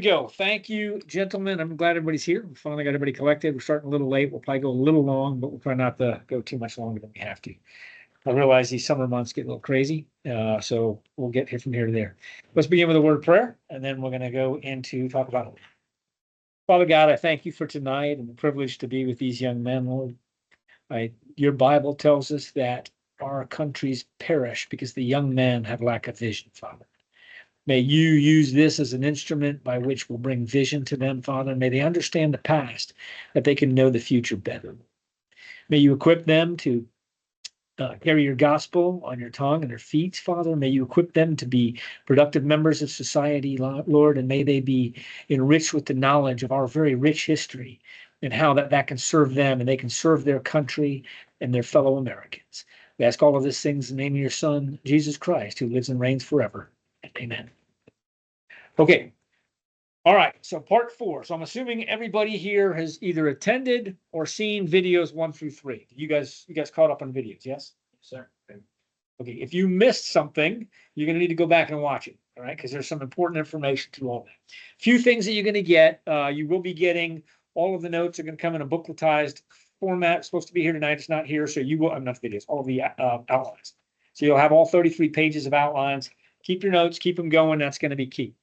Go. Thank you, gentlemen. I'm glad everybody's here. We finally got everybody collected. We're starting a little late. We'll probably go a little long, but we'll try not to go too much longer than we have to. I realize these summer months get a little crazy, so we'll get here from here to there. Let's begin with a word of prayer, and then we're going to go into talk about it. Father God, I thank you for tonight and the privilege to be with these young men, Lord. Your Bible tells us that our countries perish because the young men have lack of vision, Father. May you use this as an instrument by which will bring vision to them, Father. May they understand the past, that they can know the future better. May you equip them to carry your gospel on your tongue and their feet, Father. May you equip them to be productive members of society, Lord, and may they be enriched with the knowledge of our very rich history and how that can serve them and they can serve their country and their fellow Americans. We ask all of these things in the name of your Son, Jesus Christ, who lives and reigns forever. Amen. Okay. All right. So part 4. So I'm assuming everybody here has either attended or seen videos 1 through 3. You guys caught up on videos? Yes, sir. Okay. If you missed something, you're going to need to go back and watch it. All right. Because there's some important information to all that. A few things that you're going to get. You will be getting all of the notes are going to come in a bookletized format. It's supposed to be here tonight. It's not here. So you will, I'm not videos, all the outlines. So you'll have all 33 pages of outlines. Keep your notes, keep them going. That's going to be key.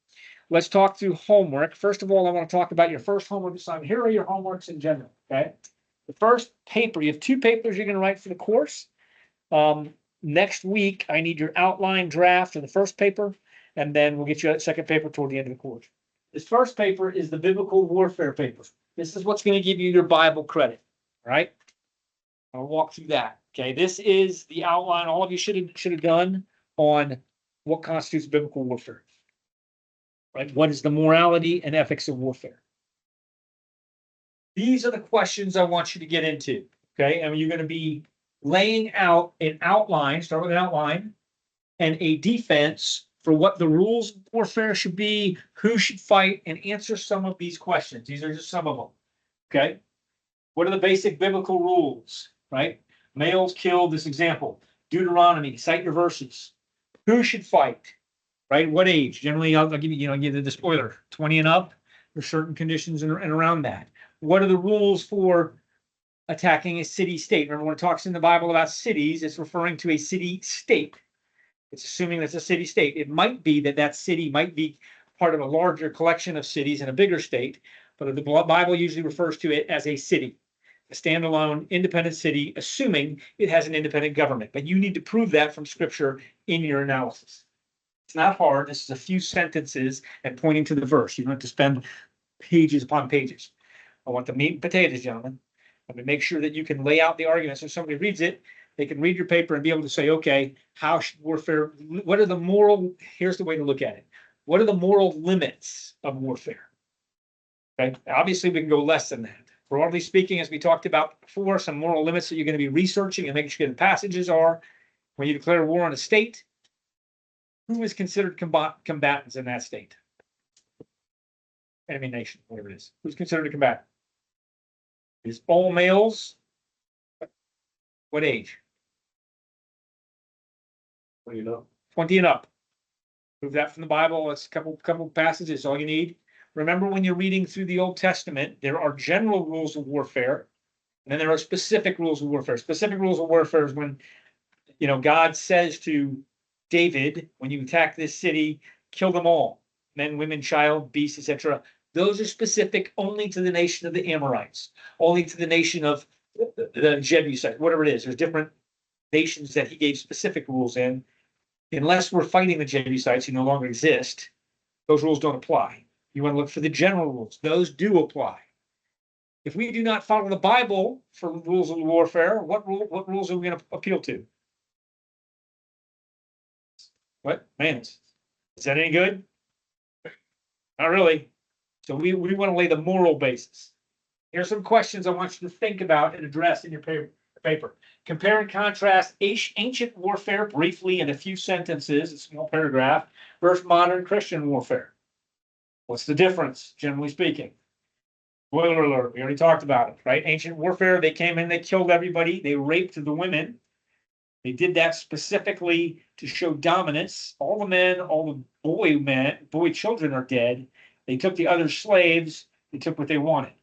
Let's talk through homework. First of all, I want to talk about your first homework assignment. Here are your homeworks in general, okay? The first paper, you have 2 papers you're going to write for the course. Next week, I need your outline draft of the first paper, and then we'll get you that second paper toward the end of the course. This first paper is the biblical warfare paper. This is what's going to give you your Bible credit, all right? I'll walk through that, okay? This is the outline all of you should have done on what constitutes biblical warfare. Right? What is the morality and ethics of warfare? These are the questions I want you to get into. Okay. And you're going to be laying out an outline, start with an outline, and a defense for what the rules of warfare should be, who should fight, and answer some of these questions. These are just some of them. Okay. What are the basic biblical rules? Right? Males killed, this example. Deuteronomy, cite your verses. Who should fight? Right? What age? Generally, I'll give you, give you the spoiler, 20 and up. There's certain conditions and around that. What are the rules for attacking a city state? Remember, when it talks in the Bible about cities, it's referring to a city state. It's assuming that's a city state. It might be that city might be part of a larger collection of cities in a bigger state, but the Bible usually refers to it as a city, a standalone, independent city, assuming it has an independent government. But you need to prove that from Scripture in your analysis. It's not hard. This is a few sentences and pointing to the verse. You don't have to spend pages upon pages. I want the meat and potatoes, gentlemen. I'm going to make sure that you can lay out the arguments. So if somebody reads it, they can read your paper and be able to say, okay, how should warfare, what are the moral, here's the way to look at it. What are the moral limits of warfare? Okay, obviously we can go less than that. Broadly speaking, as we talked about before, some moral limits that you're going to be researching and making sure the passages are when you declare war on a state. Who is considered combatants in that state? Enemy nation, whatever it is. Who's considered a combatant? Is all males? What age? What do you know? 20 and up. Prove that from the Bible. It's a couple passages, all you need. Remember, when you're reading through the Old Testament, there are general rules of warfare, and then there are specific rules of warfare. Specific rules of warfare is when, God says to David, when you attack this city, kill them all, men, women, child, beasts, etc. Those are specific only to the nation of the Amorites, only to the nation of the Jebusites, whatever it is. There's different nations that he gave specific rules in. Unless we're fighting the Jebusites who no longer exist, those rules don't apply. You want to look for the general rules. Those do apply. If we do not follow the Bible for rules of warfare, what rules are we going to appeal to? What? Man, is that any good? Not really. So we want to lay the moral basis. Here's some questions I want you to think about and address in your paper. Compare and contrast ancient warfare briefly in a few sentences, a small paragraph, versus modern Christian warfare. What's the difference, generally speaking? Spoiler alert, we already talked about it, right? Ancient warfare, they came in, they killed everybody, they raped the women. They did that specifically to show dominance. All the men, all the boy children are dead. They took the other slaves, they took what they wanted.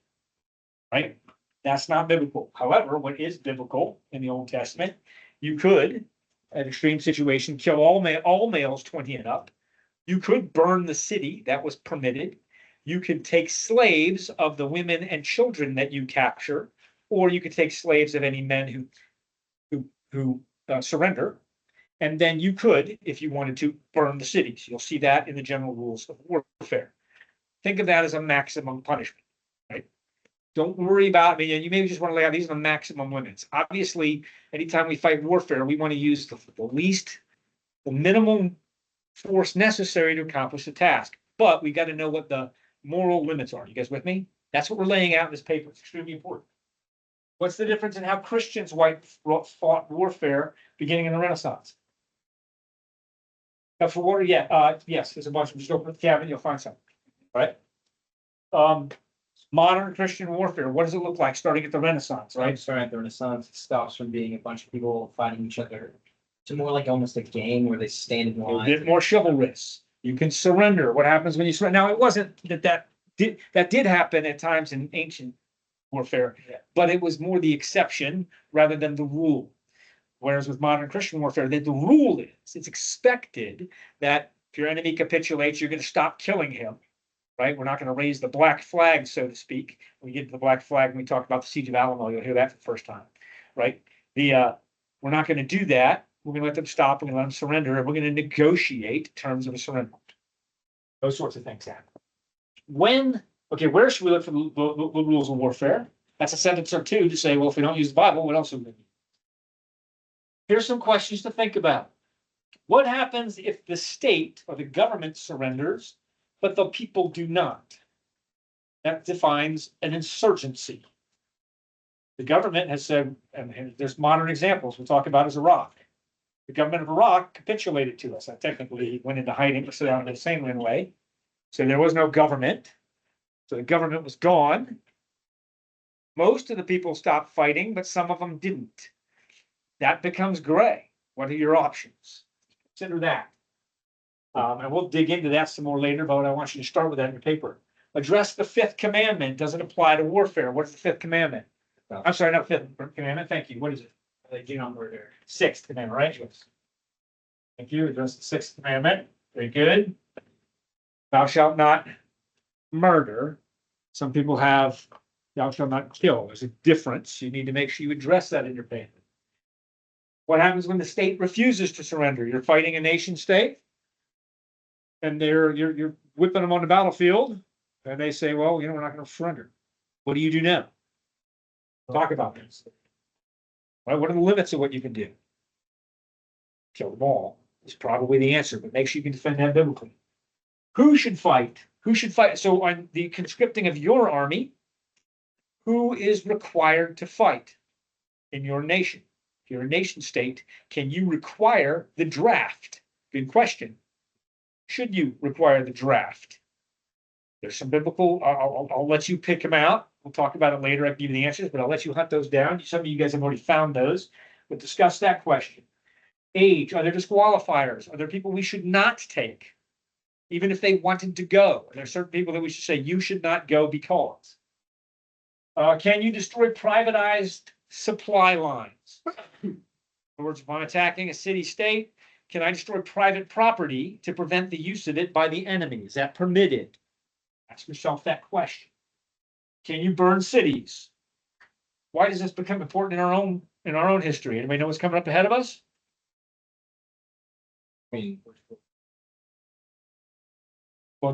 Right? That's not biblical. However, what is biblical in the Old Testament, you could, an extreme situation, kill all males 20 and up. You could burn the city, that was permitted. You could take slaves of the women and children that you capture, or you could take slaves of any men who surrender. And then you could, if you wanted to, burn the cities. You'll see that in the general rules of warfare. Think of that as a maximum punishment, right? Don't worry about, I mean, you maybe just want to lay out, these are the maximum limits. Obviously, anytime we fight warfare, we want to use the minimum force necessary to accomplish the task. But we got to know what the moral limits are. You guys with me? That's what we're laying out in this paper. It's extremely important. What's the difference in how Christians fought warfare beginning in the Renaissance? For water, yes, there's a bunch of, just open the cabinet, you'll find some, right? Modern Christian warfare, what does it look like starting at the Renaissance, right? Starting at the Renaissance, it stops from being a bunch of people fighting each other to more like almost a game where they stand in A line. bit more chivalrous. You can surrender. What happens when you surrender? Now, it wasn't that did happen at times in ancient warfare, but it was more the exception rather than the rule. Whereas with modern Christian warfare, the rule is it's expected that if your enemy capitulates, you're going to stop killing him, right? We're not going to raise the black flag, so to speak. When we get to the black flag, when we talk about the Siege of Alamo, you'll hear that for the first time, right? We're not going to do that. We're going to let them stop. We're going to let them surrender, and we're going to negotiate terms of a surrender. Those sorts of things happen. Where should we look for the rules of warfare? That's a sentence or two to say, well, if we don't use the Bible, what else would we do? Here's some questions to think about. What happens if the state or the government surrenders, but the people do not? That defines an insurgency. The government has said, and there's modern examples we'll talk about is Iraq. The government of Iraq capitulated to us. Technically went into hiding, so down the same way. So there was no government. So the government was gone. Most of the people stopped fighting, but some of them didn't. That becomes gray. What are your options? Consider that. And we'll dig into that some more later, but I want you to start with that in your paper. Address the fifth commandment. Does it apply to warfare? What's the fifth commandment? I'm sorry, not fifth commandment. Thank you. What is it? Do not murder. Sixth commandment, right? Yes. Thank you. Address the sixth commandment. Very good. Thou shalt not murder. Some people have thou shalt not kill. There's a difference. You need to make sure you address that in your paper. What happens when the state refuses to surrender? You're fighting a nation state, and you're whipping them on the battlefield, and they say, well, we're not going to surrender. What do you do now? Talk about this. Right? What are the limits of what you can do? Kill them all is probably the answer, but make sure you can defend that biblically. Who should fight? Who should fight? So on the conscripting of your army, who is required to fight in your nation? If you're a nation state, can you require the draft? Good question. Should you require the draft? There's some biblical, I'll let you pick them out. We'll talk about it later. I can give you the answers, but I'll let you hunt those down. Some of you guys have already found those. We'll discuss that question. Age, are there disqualifiers? Are there people we should not take? Even if they wanted to go, are there certain people that we should say, you should not go because? Can you destroy privatized supply lines? In other words, if I'm attacking a city state, can I destroy private property to prevent the use of it by the enemy? Is that permitted? Ask yourself that question. Can you burn cities? Why does this become important in our own history? Anybody know what's coming up ahead of us? Well,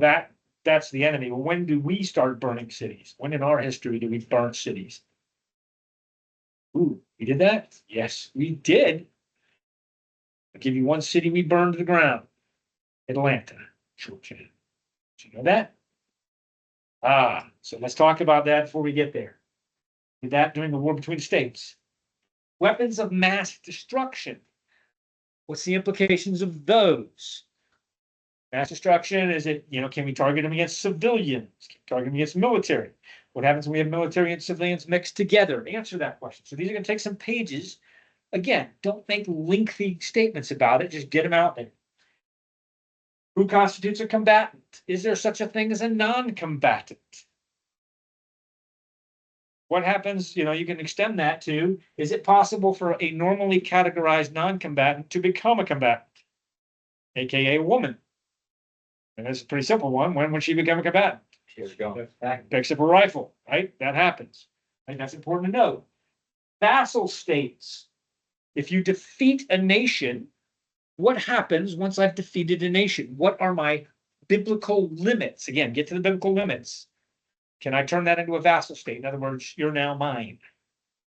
that's the enemy. Well, when do we start burning cities? When in our history do we burn cities? Ooh, we did that? Yes, we did. I'll give you one city we burned to the ground. Atlanta, Georgia. Did you know that? So let's talk about that before we get there. Did that during the war between the states. Weapons of mass destruction. What's the implications of those? Mass destruction, is it, can we target them against civilians? Can we target them against military? What happens when we have military and civilians mixed together? Answer that question. So these are going to take some pages. Again, don't make lengthy statements about it. Just get them out there. Who constitutes a combatant? Is there such a thing as a non-combatant? What happens, you can extend that to, is it possible for a normally categorized non-combatant to become a combatant? AKA a woman. And that's a pretty simple one. When would she become a combatant? Here we go. Picks up a rifle, right? That happens. Right? That's important to know. Vassal states. If you defeat a nation, what happens once I've defeated a nation? What are my biblical limits? Again, get to the biblical limits. Can I turn that into a vassal state? In other words, you're now mine.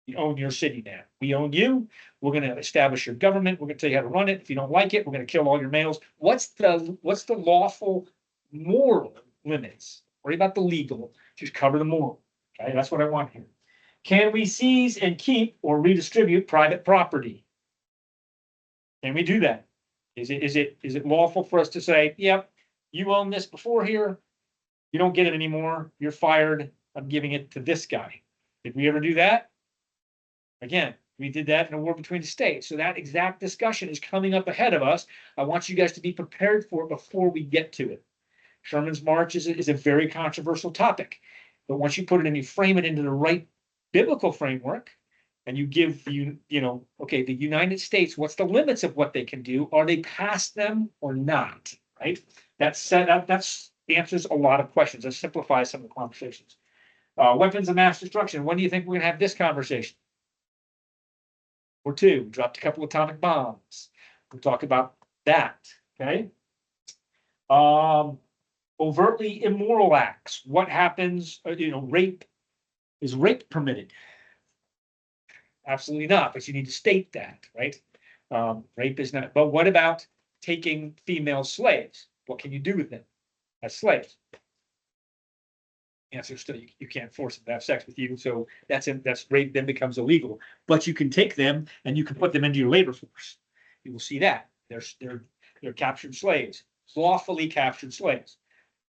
You own your city now. We own you. We're going to establish your government. We're going to tell you how to run it. If you don't like it, we're going to kill all your males. What's the lawful moral limits? Worry about the legal. Just cover the moral. Okay, that's what I want here. Can we seize and keep or redistribute private property? Can we do that? Is it lawful for us to say, yep, you own this before here, you don't get it anymore, you're fired, I'm giving it to this guy? Did we ever do that? Again, we did that in a war between the states. So that exact discussion is coming up ahead of us. I want you guys to be prepared for it before we get to it. Sherman's March is a very controversial topic. But once you put it and you frame it into the right biblical framework, and you give okay, the United States, what's the limits of what they can do? Are they past them or not? Right? That's answers a lot of questions. That simplifies some of the conversations. Weapons of mass destruction. When do you think we're gonna have this conversation? Or two, dropped a couple atomic bombs. We'll talk about that. Okay. Overtly immoral acts. What happens? Rape. Is rape permitted? Absolutely not, but you need to state that, right? Rape is not, but what about taking female slaves? What can you do with them as slaves? Answer still, you can't force them to have sex with you, so that's rape then becomes illegal. But you can take them and you can put them into your labor force. You will see that. They're captured slaves, lawfully captured slaves.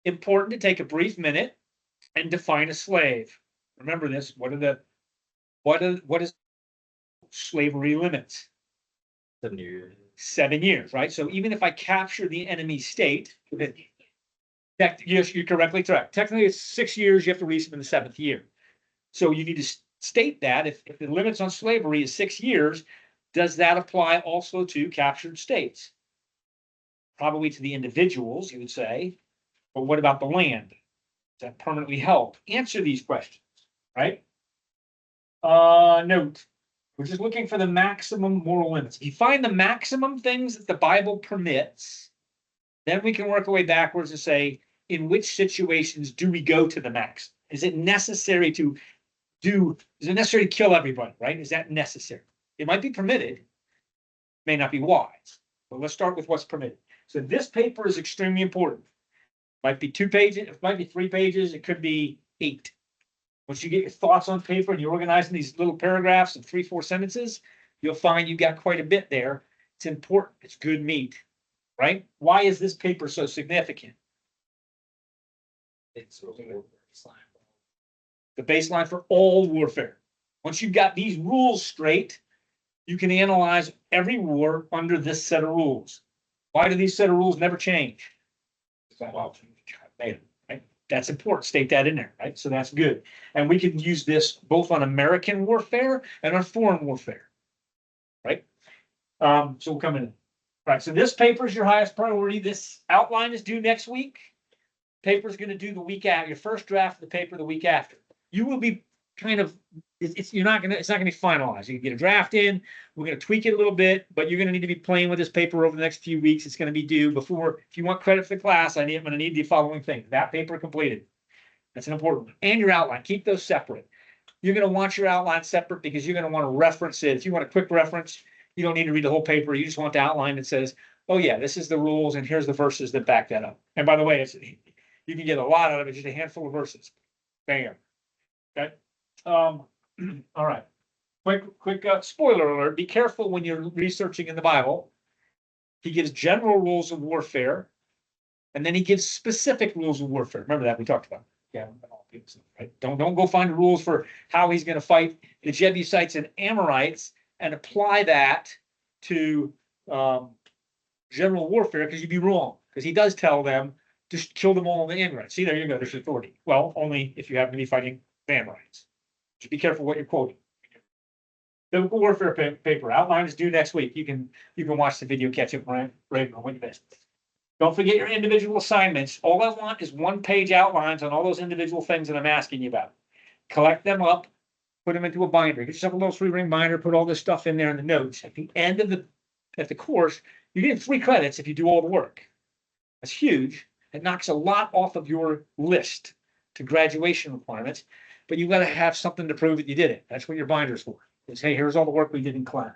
Important to take a brief minute and define a slave. Remember this, what is slavery limits? 7 years. 7 years, right? So even if I capture the enemy state, yes, you're correctly correct. Technically, it's 6 years. You have to release them in the 7th year. So you need to state that if the limits on slavery is 6 years, does that apply also to captured states? Probably to the individuals, you would say. But what about the land? Is that permanently held? Answer these questions, right? Note. We're just looking for the maximum moral limits. If you find the maximum things that the Bible permits, then we can work our way backwards and say, in which situations do we go to the max? Is it necessary to kill everybody, right? Is that necessary? It might be permitted, may not be wise. But let's start with what's permitted. So this paper is extremely important. Might be 2 pages, it might be 3 pages, it could be 8. Once you get your thoughts on paper and you organize in these little paragraphs of 3-4 sentences, you'll find you got quite a bit there. It's important. It's good meat, right? Why is this paper so significant? It's the baseline for all warfare. Once you've got these rules straight, you can analyze every war under this set of rules. Why do these set of rules never change? Well, right? That's important. State that in there, right? So that's good. And we can use this both on American warfare and on foreign warfare, right? So we'll come in. All right. So this paper is your highest priority. This outline is due next week. Paper is going to do the week after. Your first draft of the paper the week after. You will be kind of it's not going to be finalized. You can get a draft in. We're going to tweak it a little bit, but you're going to need to be playing with this paper over the next few weeks. It's going to be due before. If you want credit for the class, I'm going to need the following things: that paper completed. That's an important one, and your outline. Keep those separate. You're going to want your outline separate because you're going to want to reference it. If you want a quick reference, you don't need to read the whole paper. You just want the outline that says, "Oh yeah, this is the rules, and here's the verses that back that up." And by the way, you can get a lot out of it, just a handful of verses. Bam. Okay. All right. Quick spoiler alert. Be careful when you're researching in the Bible. He gives general rules of warfare, and then he gives specific rules of warfare. Remember that we talked about. Yeah, right. Don't go find the rules for how he's going to fight the Jebusites and Amorites and apply that to general warfare, because you'd be wrong. because he does tell them, just kill them all in the Amorites. See, there you go, there's authority. Well, only if you happen to be fighting the Amorites. Just be careful what you're quoting. Biblical warfare paper outline is due next week. You can watch the video, catch up right on what you missed. Don't forget your individual assignments. All I want is 1-page outlines on all those individual things that I'm asking you about. Collect them up, put them into a binder. Get yourself a little 3-ring binder, put all this stuff in there in the notes. At the end of the course, you're getting 3 credits if you do all the work. That's huge. It knocks a lot off of your list to graduation requirements, but you've got to have something to prove that you did it. That's what your binder's for. Is, hey, here's all the work we did in class.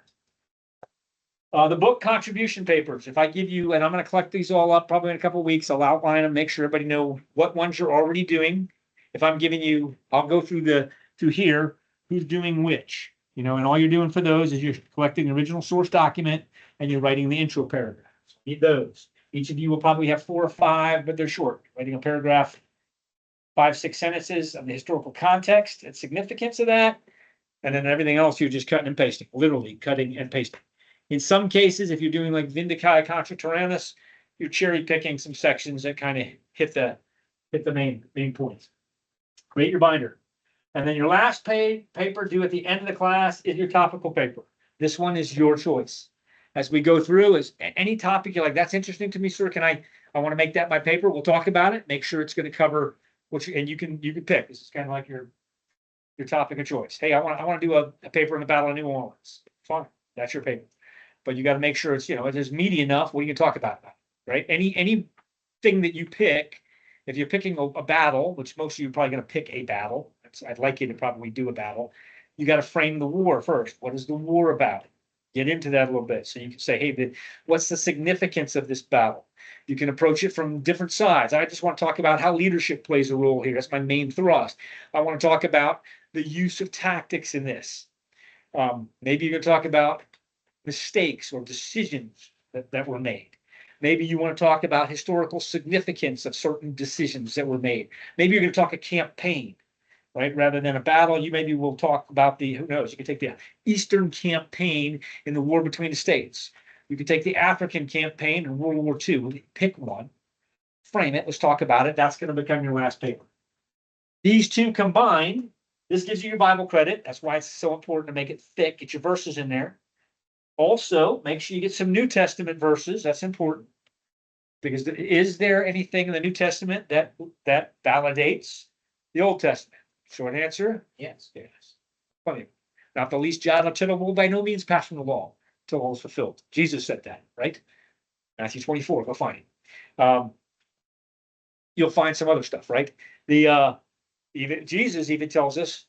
The book contribution papers, if I give you, and I'm going to collect these all up probably in a couple of weeks, I'll outline them, make sure everybody know what ones you're already doing. If I'm giving you, I'll go through here, who's doing which, and all you're doing for those is you're collecting the original source document and you're writing the intro paragraphs. Need those. Each of you will probably have 4 or 5, but they're short. Writing a paragraph, 5, 6 sentences of the historical context and significance of that. And then everything else, you're just cutting and pasting, literally cutting and pasting. In some cases, if you're doing like Vindicaya contra Tyrannus, you're cherry picking some sections that kind of hit the main points. Create your binder. And then your last paper due at the end of the class is your topical paper. This one is your choice. As we go through, is any topic you're like, that's interesting to me, sir. I want to make that my paper. We'll talk about it. Make sure it's going to cover what and you can pick. This is kind of like your topic of choice. Hey, I want to do a paper on the Battle of New Orleans. Fine, that's your paper. But you got to make sure it's, it is meaty enough where you can talk about that, right? Anything that you pick, if you're picking a battle, which most of you are probably going to pick a battle, I'd like you to probably do a battle. You got to frame the war first. What is the war about? Get into that a little bit. So you can say, hey, what's the significance of this battle? You can approach it from different sides. I just want to talk about how leadership plays a role here. That's my main thrust. I want to talk about the use of tactics in this. Maybe you're going to talk about mistakes or decisions that were made. Maybe you want to talk about historical significance of certain decisions that were made. Maybe you're going to talk a campaign, right? Rather than a battle, maybe we'll talk about who knows, you can take the Eastern campaign in the war between the states. You can take the African campaign in World War II, pick one, frame it, let's talk about it. That's going to become your last paper. These two combined, this gives you your Bible credit. That's why it's so important to make it thick, get your verses in there. Also, make sure you get some New Testament verses. That's important. Because is there anything in the New Testament that validates the Old Testament? Short answer, yes. Plenty. Not the least jot or tittle will by no means pass from the law till all is fulfilled. Jesus said that, right? Matthew 24, go find it. You'll find some other stuff, right? Even Jesus even tells us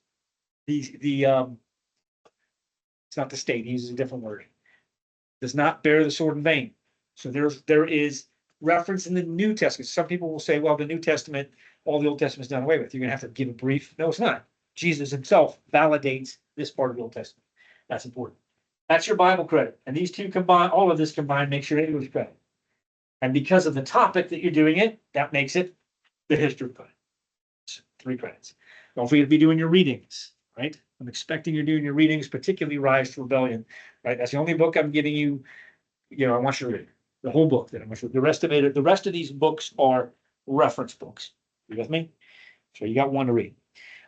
it's not the state, he uses a different word. Does not bear the sword in vain. So there is reference in the New Testament. Some people will say, well, the New Testament, all the Old Testament is done away with. You're going to have to give a brief. No, it's not. Jesus himself validates this part of the Old Testament. That's important. That's your Bible credit. And these two combined, all of this combined makes your English credit. And because of the topic that you're doing it, that makes it the history credit. 3 credits. Don't forget to be doing your readings, right? I'm expecting you're doing your readings, particularly Rise to Rebellion, right? That's the only book I'm giving you. I want you to read the whole book. That I want you. The rest of these books are reference books. You with me? So you got one to read.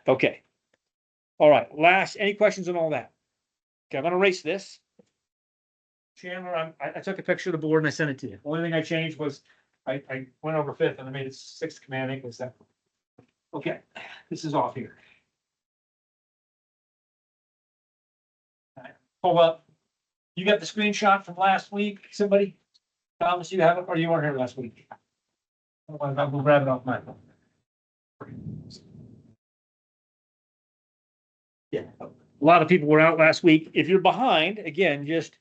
Okay. All right. Any questions on all that? Okay, I'm going to erase this. Chandler, I took a picture of the board and I sent it to you. The only thing I changed was I went over 5th and I made it 6th commanding. Okay, this is off here. Pull up. You got the screenshot from last week, somebody? Thomas, you have it, or you weren't here last week? Otherwise, I'll go grab it off my phone. Yeah, a lot of people were out last week. If you're behind, again, just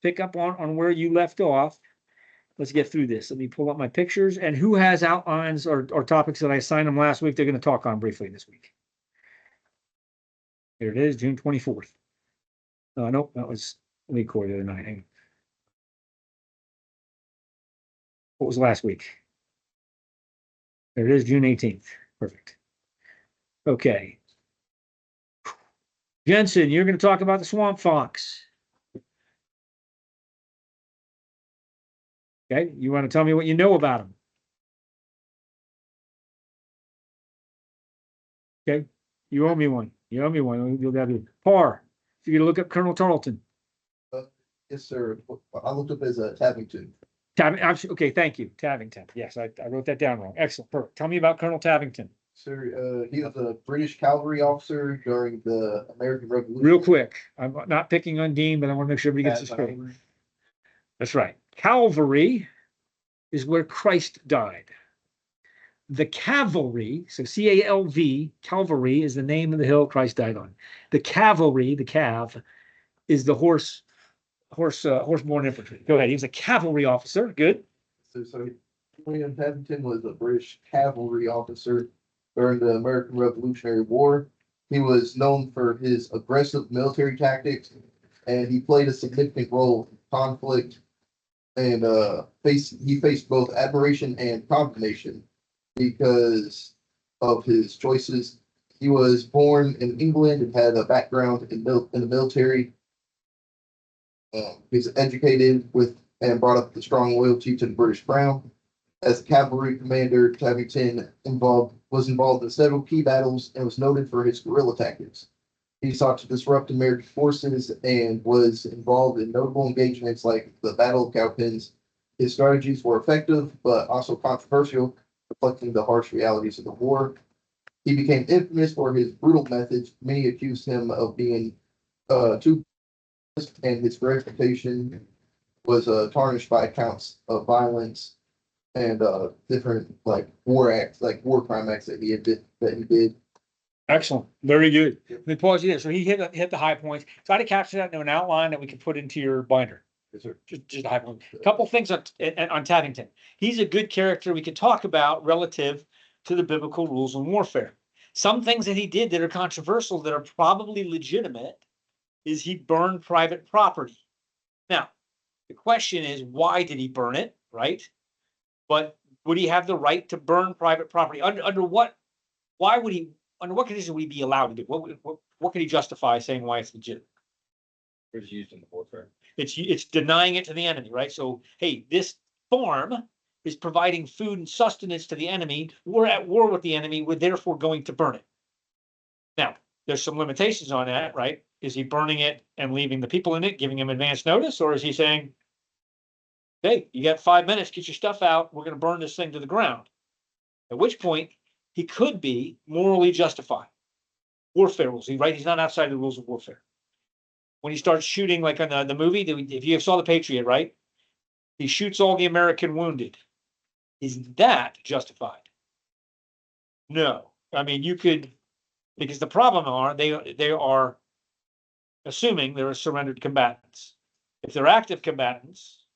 pick up on where you left off. Let's get through this. Let me pull up my pictures. And who has outlines or topics that I assigned them last week they're going to talk on briefly this week? Here it is, June 24th. Nope, that was Lee Core the other night. Hang on. What was last week? There it is, June 18th. Perfect. Okay. Jensen, you're going to talk about the swamp fox. Okay, you want to tell me what you know about him? Okay, you owe me one. You owe me one. You'll have to par. So you're gonna look up Colonel Tarleton. Yes, sir. I looked up as a Tabington. Okay, thank you. Tavington. Yes, I wrote that down wrong. Excellent. Perfect. Tell me about Colonel Tavington. Sir, he was a British cavalry officer during the American Revolution. Real quick. I'm not picking on Dean, but I want to make sure everybody gets this straight. That's right. Calvary is where Christ died. The cavalry, so CALV, Calvary is the name of the hill Christ died on. The cavalry, the cav, is the horseborne infantry. Go ahead. He was a cavalry officer. Good. So William Tabington was a British cavalry officer during the American Revolutionary War. He was known for his aggressive military tactics, and he played a significant role in conflict. And he faced both admiration and condemnation because of his choices. He was born in England and had a background in the military. He was educated with and brought up with a strong loyalty to the British Crown. As a cavalry commander, Tabington was involved in several key battles and was noted for his guerrilla tactics. He sought to disrupt American forces and was involved in notable engagements like the Battle of Cowpens. His strategies were effective, but also controversial, reflecting the harsh realities of the war. He became infamous for his brutal methods. Many accused him of being too, and his reputation was tarnished by accounts of violence and different like war crime acts that he did. Excellent. Very good. Let me pause you there. So he hit the high points. Try to capture that into an outline that we can put into your binder. Yes, sir. Just a high point. A couple things on Tavington. He's a good character we could talk about relative to the biblical rules in warfare. Some things that he did that are controversial that are probably legitimate is he burned private property. Now, the question is, why did he burn it, right? But would he have the right to burn private property? Under what, why would he, under what conditions would he be allowed to do? What could he justify saying why it's legitimate? It was used in the warfare. It's denying it to the enemy, right? So, hey, this farm is providing food and sustenance to the enemy. We're at war with the enemy. We're therefore going to burn it. Now, there's some limitations on that, right? Is he burning it and leaving the people in it, giving him advance notice? Or is he saying, hey, you got 5 minutes, get your stuff out. We're going to burn this thing to the ground. At which point he could be morally justified. Warfare rules, right? He's not outside the rules of warfare. When he starts shooting, like on the movie, if you saw The Patriot, right? He shoots all the American wounded. Is that justified? No. I mean, you could, because the problem they are assuming they're surrendered combatants. If they're active combatants,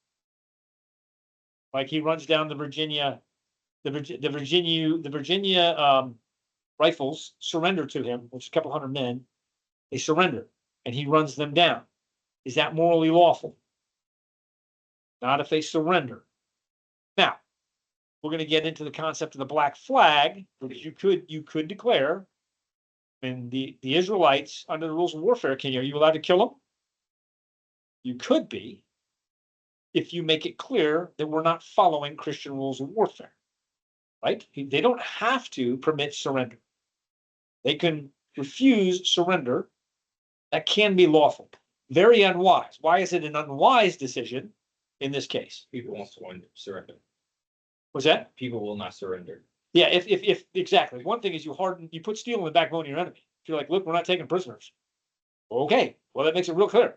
like he runs down the Virginia rifles surrender to him, which is a couple hundred men. They surrender, and he runs them down. Is that morally lawful? Not if they surrender. Now, we're going to get into the concept of the black flag, because you could declare, and the Israelites under the rules of warfare, are you allowed to kill them? You could be, if you make it clear that we're not following Christian rules of warfare, right? They don't have to permit surrender. They can refuse surrender. That can be lawful. Very unwise. Why is it an unwise decision in this case? People won't surrender. Was that? People will not surrender. Yeah, if exactly. One thing is you put steel in the backbone of your enemy. If you're like, look, we're not taking prisoners. Okay, well, that makes it real clear.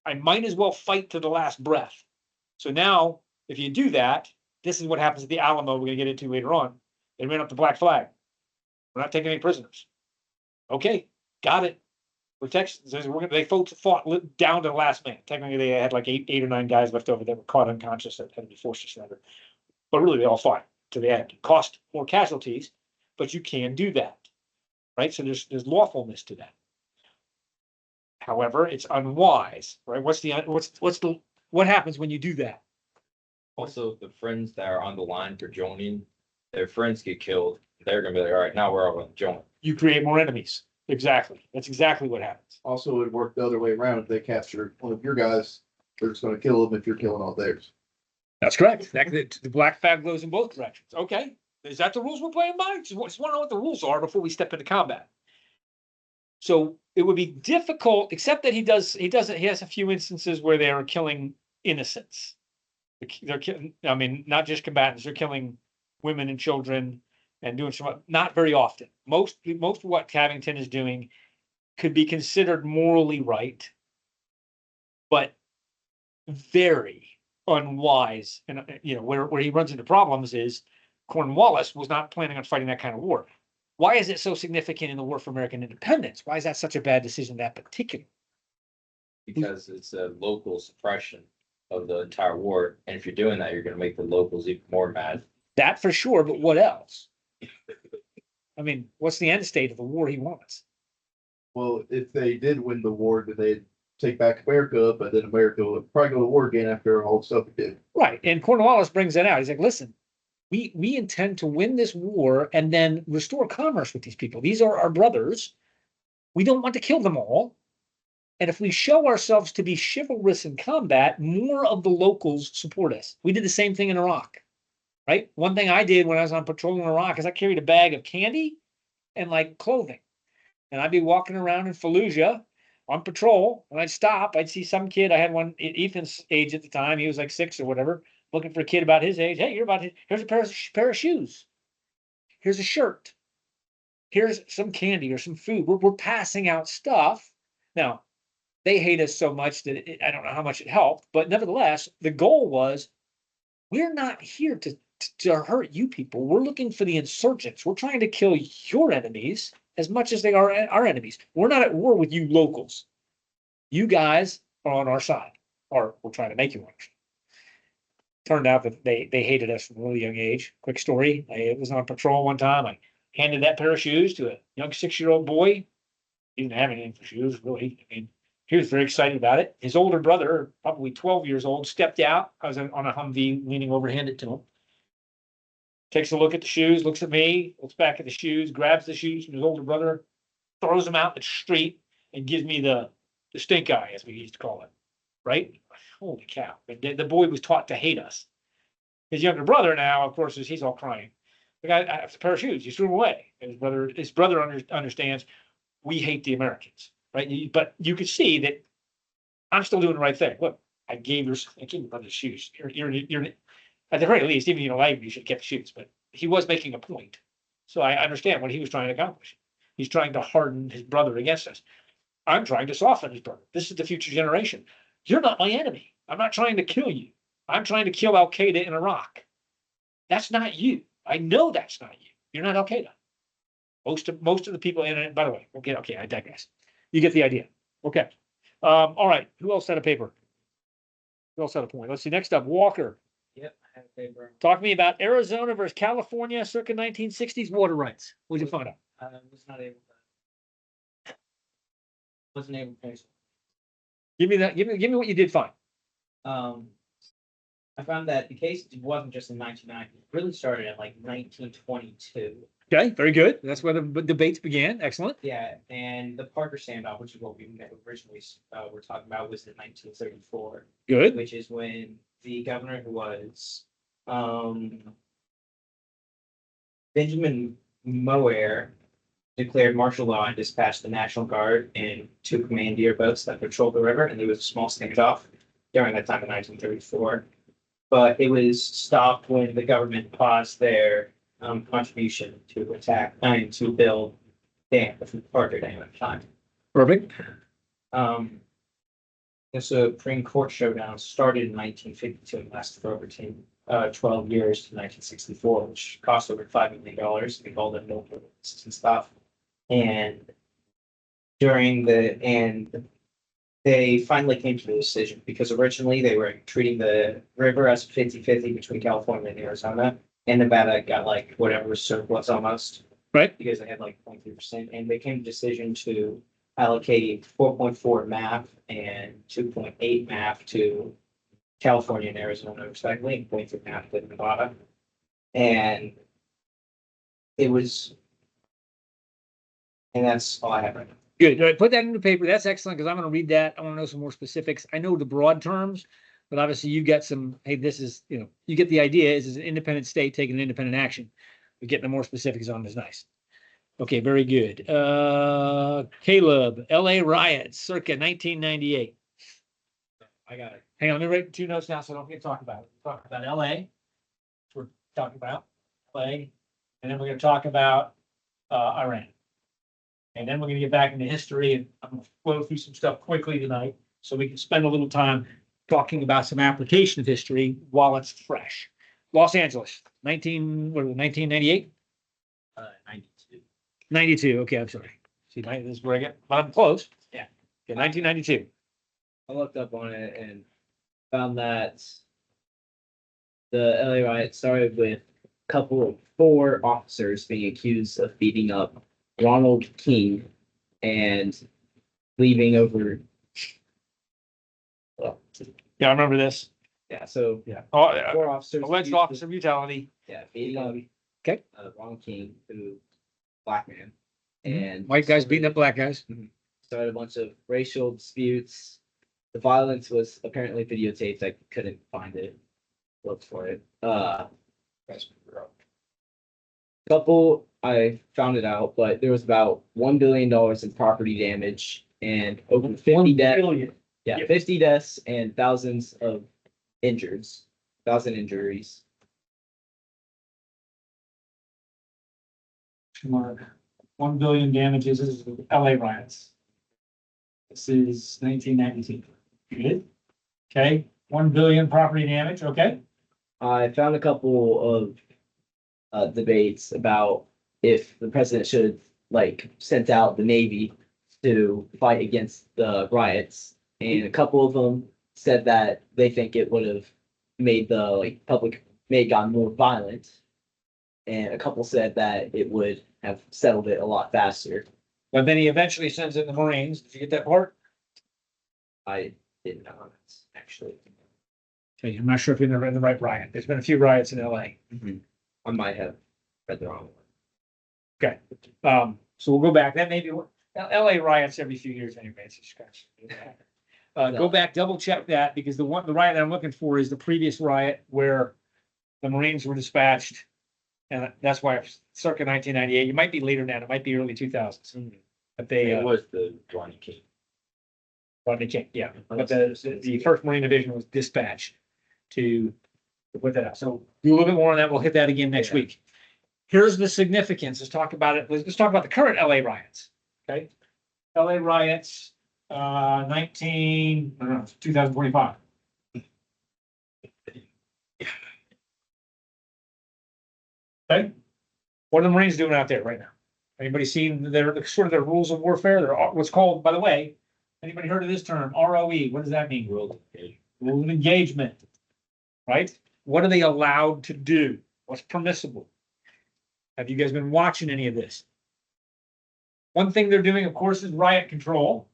I might as well fight to the last breath. So now, if you do that, this is what happens at the Alamo, we're gonna get into later on. They ran up the black flag. We're not taking any prisoners. Okay, got it. They fought down to the last man. Technically, they had like eight or nine guys left over that were caught unconscious that had to be forced to surrender. But really, they all fought to the end. It cost more casualties, but you can do that, right? So there's lawfulness to that. However, it's unwise, right? What happens when you do that? Also, the friends that are on the line for joining, their friends get killed. They're gonna be like, all right, now we're all gonna join. You create more enemies. Exactly. That's exactly what happens. Also, it worked the other way around. If they capture one of your guys, they're just going to kill them if you're killing all theirs. That's correct. The black flag glows in both directions. Okay. Is that the rules we're playing by? Just want to know what the rules are before we step into combat. So it would be difficult, except that he has a few instances where they are killing innocents. They're killing, I mean, not just combatants, they're killing women and children and doing some, not very often. Most of what Cavington is doing could be considered morally right, but very unwise. And, where he runs into problems is Cornwallis was not planning on fighting that kind of war. Why is it so significant in the war for American independence? Why is that such a bad decision, that particular? Because it's a local suppression of the entire war. And if you're doing that, you're gonna make the locals even more mad. That for sure, but what else? I mean, what's the end state of the war he wants? Well, if they did win the war, then they'd take back America, but then America would probably go to war again after all the stuff it did. Right. And Cornwallis brings that out. He's like, listen, we intend to win this war and then restore commerce with these people. These are our brothers. We don't want to kill them all. And if we show ourselves to be chivalrous in combat, more of the locals support us. We did the same thing in Iraq, right? One thing I did when I was on patrol in Iraq is I carried a bag of candy and like clothing. And I'd be walking around in Fallujah on patrol, and I'd stop. I'd see some kid. I had one Ethan's age at the time. He was like 6 or whatever, looking for a kid about his age. Hey, here's a pair of shoes. Here's a shirt. Here's some candy or some food. We're passing out stuff. Now, they hate us so much that I don't know how much it helped, but nevertheless, the goal was we're not here to hurt you people. We're looking for the insurgents. We're trying to kill your enemies as much as they are our enemies. We're not at war with you locals. You guys are on our side, or we're trying to make you on our side. Turned out that they hated us from a really young age. Quick story. I was on patrol one time. I handed that pair of shoes to a young 6-year-old boy. He didn't have anything for shoes, really. I mean, he was very excited about it. His older brother, probably 12 years old, stepped out. I was on a Humvee leaning over, handed it to him. Takes a look at the shoes, looks at me, looks back at the shoes, grabs the shoes from his older brother, throws them out in the street, and gives me the stink eye, as we used to call it. Right? Holy cow. The boy was taught to hate us. His younger brother now, of course, he's all crying. The guy, I have a pair of shoes. He threw them away. His brother understands we hate the Americans, right? But you could see that I'm still doing the right thing. Look, I gave your brother shoes. You're at the very least, even if you don't like me, you should get the shoes. But he was making a point. So I understand what he was trying to accomplish. He's trying to harden his brother against us. I'm trying to soften his brother. This is the future generation. You're not my enemy. I'm not trying to kill you. I'm trying to kill Al Qaeda in Iraq. That's not you. I know that's not you. You're not Al Qaeda. Most of the people in it, by the way, okay, I digress. You get the idea. Okay. All right. Who else had a paper? Who else had a point? Let's see. Next up, Walker. Yep, I have a paper. Talk to me about Arizona versus California circa 1960s water rights. What'd you find out? I was not able to. Wasn't able to finish. Give me that. Give me what you did find. I found that the case wasn't just in 1990. It really started in like 1922. Okay, very good. That's where the debates began. Excellent. Yeah, and the Parker standoff, which is what we originally were talking about, was in 1934, Good. which is when the governor, who was Benjamin Mower, declared martial law and dispatched the National Guard and 2 commandeer boats that patrolled the river, and there was a small standoff during that time in 1934. But it was stopped when the government paused their contribution to attack and to build the Parker Dam at the time. Perfect. The Supreme Court showdown started in 1952 and lasted for over 12 years to 1964, which cost over $5 million. They called it military and stuff. And they finally came to the decision because originally they were treating the river as 50-50 between California and Arizona, and Nevada got like whatever surplus almost. Right. Because they had like 0.3%, and they came to the decision to allocate 4.4 MAP and 2.8 MAP to California and Arizona respectively, and 0.3 MAP to Nevada. And that's all I have right now. Good. All right, put that in the paper. That's excellent because I'm going to read that. I want to know some more specifics. I know the broad terms. But obviously you've got some, hey, this is, you get the idea, is an independent state taking an independent action. But getting the more specifics on it is nice. Okay, very good. Caleb, LA riots circa 1998. I got it. Hang on, let me write 2 notes now so I don't get to talk about it. Talk about LA. We're talking about LA. And then we're gonna talk about Iran. And then we're gonna get back into history, and I'm gonna flow through some stuff quickly tonight, so we can spend a little time talking about some application of history while it's fresh. Los Angeles, 1998? 92. 92, okay, I'm sorry. See, this is where I get, but I'm close. Yeah. Okay, 1992. I looked up on it and found that the LA riot started with four officers being accused of beating up Ronald King and leaving over. Well, Yeah, I remember this. yeah, so Yeah. 4 officers. Alleged accused of- officer brutality. Yeah, beating up. Okay. Ronald King, who black man, Mhm. and White guys beating up black guys. started a bunch of racial disputes. The violence was apparently videotaped. I couldn't find it. Looked for it. Couple, I found it out, but there was about $1 billion in property damage and over 50 deaths. Billion. Yeah, Yeah. 50 deaths and thousands of injuries. 1,000 injuries. Mark, 1 billion damages. This is LA riots. This is 1992. Good. Okay, 1 billion property damage. Okay. I found a couple of debates about if the president should like sent out the Navy to fight against the riots, and a couple of them said that they think it would have made the public may have gotten more violent, and a couple said that it would have settled it a lot faster. But then he eventually sends in the Marines. Did you get that part? I didn't know that actually. Okay, I'm not sure if you're in the right riot. There's been a few riots in LA. I might have read the wrong one. Okay, so we'll go back. That may be LA riots every few years anyway. It's just go back, double check that, because the riot that I'm looking for is the previous riot where the Marines were dispatched. And that's why it's circa 1998. It might be later than that. It might be early 2000s. But they, It was the Ronnie King. Rodney King, yeah, but the first Marine Division was dispatched to put that out. So do a little bit more on that. We'll hit that again next week. Here's the significance. Let's talk about it. Let's talk about the current LA riots. Okay. LA riots, 2025. Okay. What are the Marines doing out there right now? Anybody seen their sort of their rules of warfare? They're what's called, by the way, anybody heard of this term? ROE. What does that mean? Rule of engagement. Right? What are they allowed to do? What's permissible? Have you guys been watching any of this? One thing they're doing, of course, is riot control.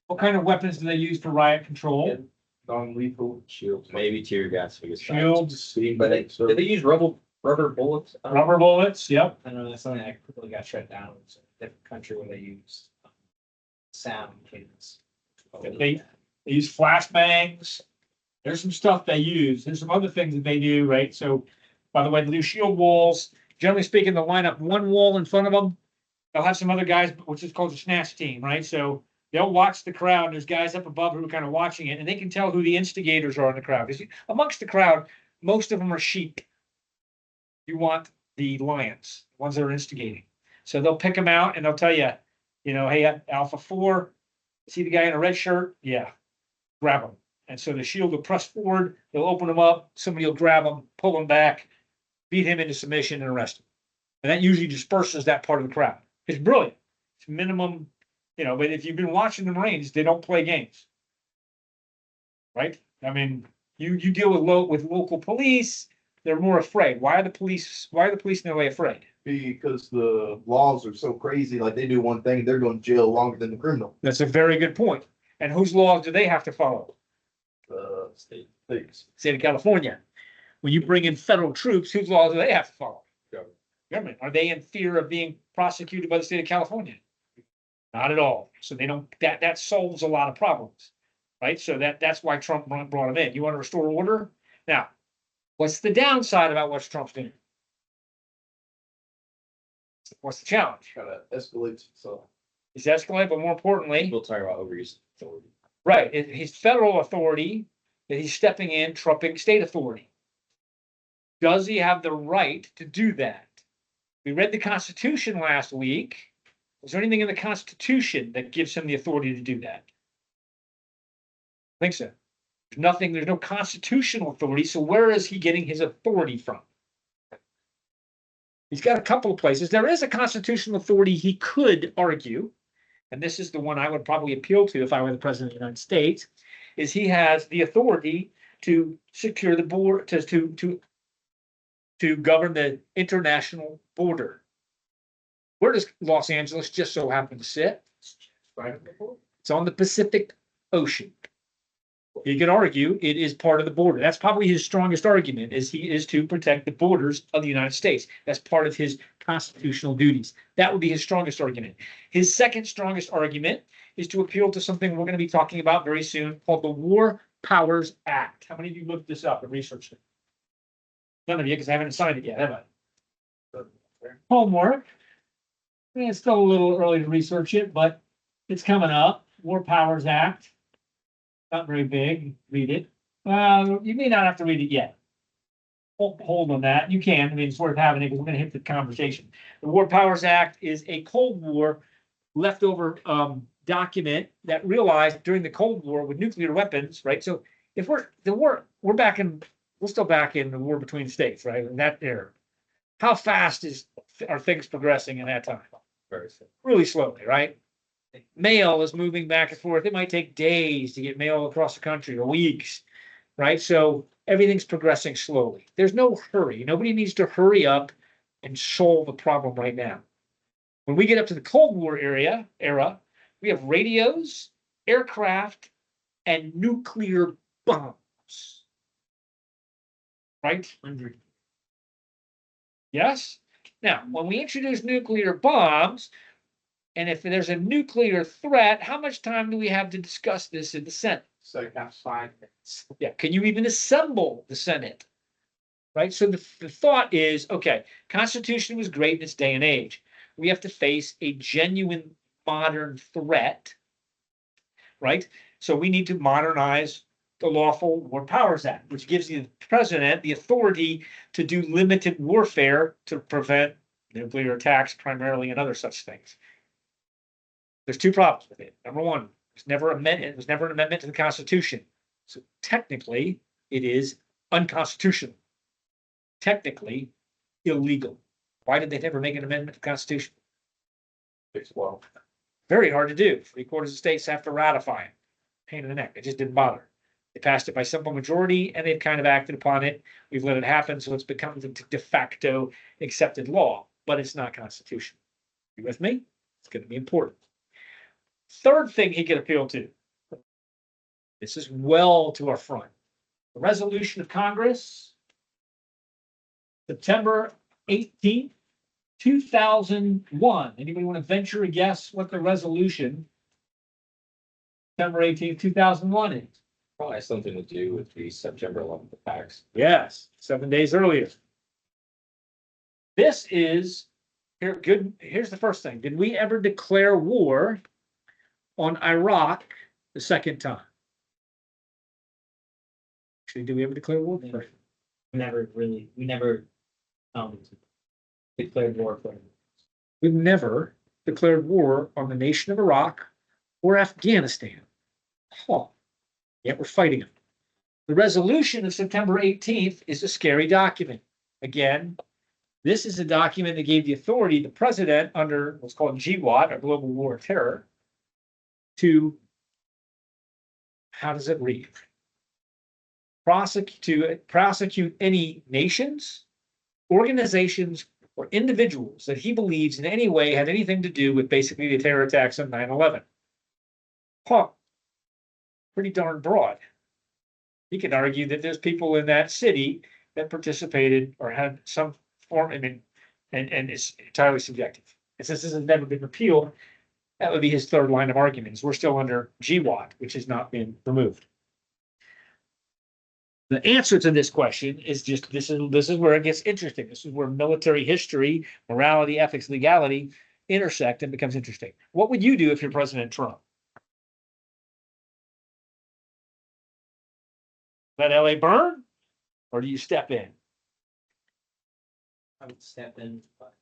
What kind of weapons do they use for riot control? Non-lethal shields, maybe tear gas. Shields, Did they use rubber bullets? rubber bullets. Yep. I don't know, that's something that quickly got shut down. It's a different country where they use sound cannons. They use flashbangs. There's some stuff they use. There's some other things that they do, right? So, by the way, they do shield walls. Generally speaking, they'll line up one wall in front of them. They'll have some other guys, which is called a snatch team, right? So they'll watch the crowd. There's guys up above who are kind of watching it, and they can tell who the instigators are in the crowd. Because amongst the crowd, most of them are sheep. You want the lions, the ones that are instigating. So they'll pick them out and they'll tell you, hey, Alpha 4, see the guy in a red shirt? Yeah, grab him. And so the shield will press forward, they'll open him up, somebody will grab him, pull him back, beat him into submission and arrest him. And that usually disperses that part of the crowd. It's brilliant. It's minimum, but if you've been watching the Marines, they don't play games. Right? I mean, you deal with local police, they're more afraid. Why are the police in LA afraid? Because the laws are so crazy, like they do one thing, they're going to jail longer than the criminal. That's a very good point. And whose laws do they have to follow? State of California. When you bring in federal troops, whose laws do they have to follow? Government. Are they in fear of being prosecuted by the state of California? Not at all. So they don't, that solves a lot of problems, right? So that's why Trump brought him in. You want to restore order? Now, what's the downside about what Trump's doing? What's the challenge? Kind of escalates, so. He's escalating, but more importantly, People talk about overuse authority. right, his federal authority that he's stepping in, trumping state authority. Does he have the right to do that? We read the Constitution last week. Is there anything in the Constitution that gives him the authority to do that? I think so. There's nothing, there's no constitutional authority, so where is he getting his authority from? He's got a couple of places. There is a constitutional authority he could argue, and this is the one I would probably appeal to if I were the president of the United States, is he has the authority to secure the border, to govern the international border. Where does Los Angeles just so happen to sit? It's on the Pacific Ocean. You could argue it is part of the border. That's probably his strongest argument, is he is to protect the borders of the United States. That's part of his constitutional duties. That would be his strongest argument. His second strongest argument is to appeal to something we're going to be talking about very soon called the War Powers Act. How many of you looked this up and researched it? None of you, because I haven't signed it yet, have I? Homework. It's still a little early to research it, but it's coming up. War Powers Act. Not very big. Read it. You may not have to read it yet. Hold on that. You can. I mean, it's worth having it because we're going to hit the conversation. The War Powers Act is a Cold War leftover document that realized during the Cold War with nuclear weapons, right? So if we're still back in the war between states, right? In that era. How fast are things progressing in that time? Very simple. Really slowly, right? Mail is moving back and forth. It might take days to get mail across the country or weeks, right? So everything's progressing slowly. There's no hurry. Nobody needs to hurry up and solve the problem right now. When we get up to the Cold War era, we have radios, aircraft, and nuclear bombs. Right? Yes? Now, when we introduce nuclear bombs, and if there's a nuclear threat, how much time do we have to discuss this in the Senate? So that's 5 minutes. Yeah, can you even assemble the Senate? Right, so the thought is, okay, Constitution was great in its day and age. We have to face a genuine modern threat, right? So we need to modernize the Lawful War Powers Act, which gives the president the authority to do limited warfare to prevent nuclear attacks primarily and other such things. There's two problems with it. Number one, it was never an amendment to the Constitution. So technically, it is unconstitutional. Technically, illegal. Why did they never make an amendment to the Constitution? Well, Very hard to do. 3/4 of states have to ratify it. Pain in the neck. It just didn't bother. They passed it by simple majority and they've kind of acted upon it. We've let it happen, so it's become the de facto accepted law, but it's not constitutional. You with me? It's going to be important. Third thing he could appeal to. This is well to our front. The resolution of Congress, September 18th, 2001. Anybody want to venture a guess what the resolution, September 18th, 2001 is? Probably has something to do with the September 11th attacks. Yes, 7 days earlier. This is here. Good. Here's the first thing. Did we ever declare war on Iraq the second time? Actually, did we ever declare war? We never declared war for them. We've never declared war on the nation of Iraq or Afghanistan. Huh. Yet we're fighting them. The resolution of September 18th is a scary document. Again, this is a document that gave the authority, the president, under what's called GWAT, or Global War on Terror, to, how does it read? Prosecute any nations, organizations, or individuals that he believes in any way had anything to do with basically the terror attacks on 9/11. Huh. Pretty darn broad. He can argue that there's people in that city that participated or had some form, and it's entirely subjective. And since this has never been repealed, That would be his third line of arguments. We're still under GWAT, which has not been removed. The answer to this question is just this is where it gets interesting. This is where military history, morality, ethics, legality intersect and becomes interesting. What would you do if you're President Trump? Let LA burn, or do you step in? I would step in, but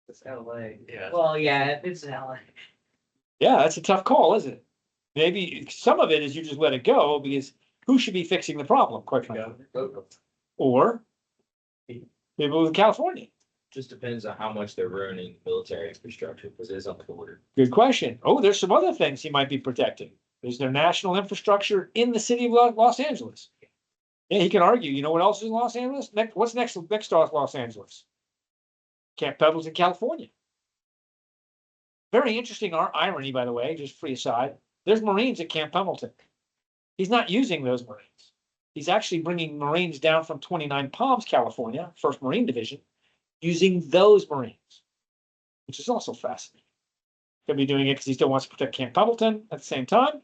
it's LA. Yeah. Well, yeah, it's LA. Yeah, that's a tough call, isn't it? Maybe some of it is you just let it go because who should be fixing the problem, quite frankly? Or people in California. Just depends on how much they're ruining military infrastructure because it is on the border. Good question. Oh, there's some other things he might be protecting. There's their national infrastructure in the city of Los Angeles. Yeah, he can argue, you know what else is in Los Angeles? What's next to Los Angeles? Camp Pendleton, California. Very interesting irony, by the way, just free aside. There's Marines at Camp Pendleton. He's not using those Marines. He's actually bringing Marines down from 29 Palms, California, 1st Marine Division, using those Marines, which is also fascinating. Could be doing it because he still wants to protect Camp Pendleton at the same time.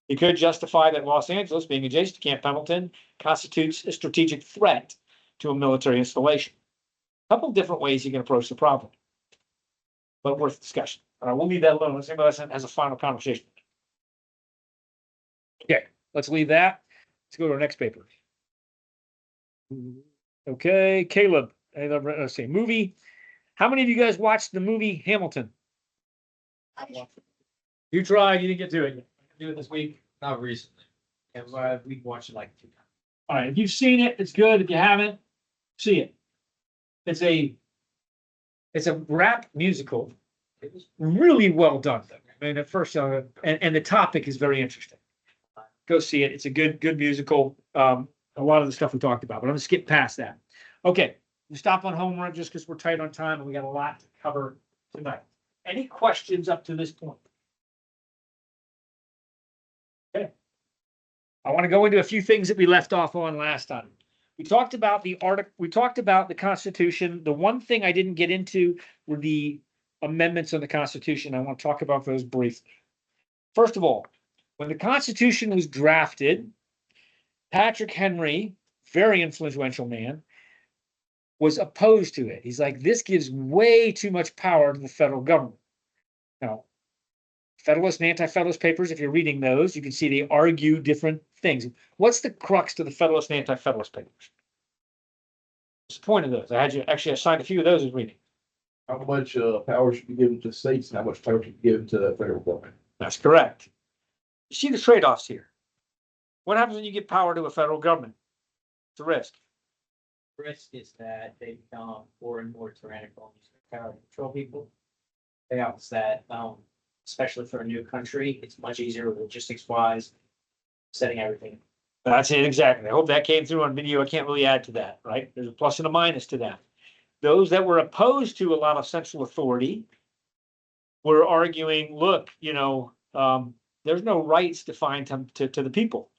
He could justify that Los Angeles, being adjacent to Camp Pendleton, constitutes a strategic threat to a military installation. A couple of different ways you can approach the problem, but worth discussion. All right, we'll leave that alone. Let's anybody else has a final conversation. Okay, let's leave that. Let's go to our next paper. Okay, Caleb, let's see, movie. How many of you guys watched the movie Hamilton? You tried, you didn't get to it. Do it this week. Not recently. Yeah, we watched it like 2 times. All right, if you've seen it, it's good. If you haven't, see it. It's a rap musical. It was really well done. I mean, at first, and the topic is very interesting. Go see it. It's a good musical. A lot of the stuff we talked about, but I'm gonna skip past that. Okay, we stop on homework just because we're tight on time and we got a lot to cover tonight. Any questions up to this point? Okay. I want to go into a few things that we left off on last time. We talked about the article, we talked about the Constitution. The one thing I didn't get into were the amendments of the Constitution. I want to talk about those briefly. First of all, when the Constitution was drafted, Patrick Henry, very influential man, was opposed to it. He's like, this gives way too much power to the federal government. Now, Federalist and Anti-Federalist papers, if you're reading those, you can see they argue different things. What's the crux to the Federalist and Anti-Federalist papers? What's the point of those? I had you actually assigned a few of those as reading. How much power should be given to states and how much power should be given to the federal government? That's correct. You see the trade-offs here. What happens when you give power to a federal government? It's a risk. Risk is that they become more and more tyrannical and use their power to control people. They also that, especially for a new country, it's much easier logistics wise, setting everything. That's it, exactly. I hope that came through on video. I can't really add to that, right? There's a plus and a minus to that. Those that were opposed to a lot of central authority were arguing, look, there's no rights defined to the people.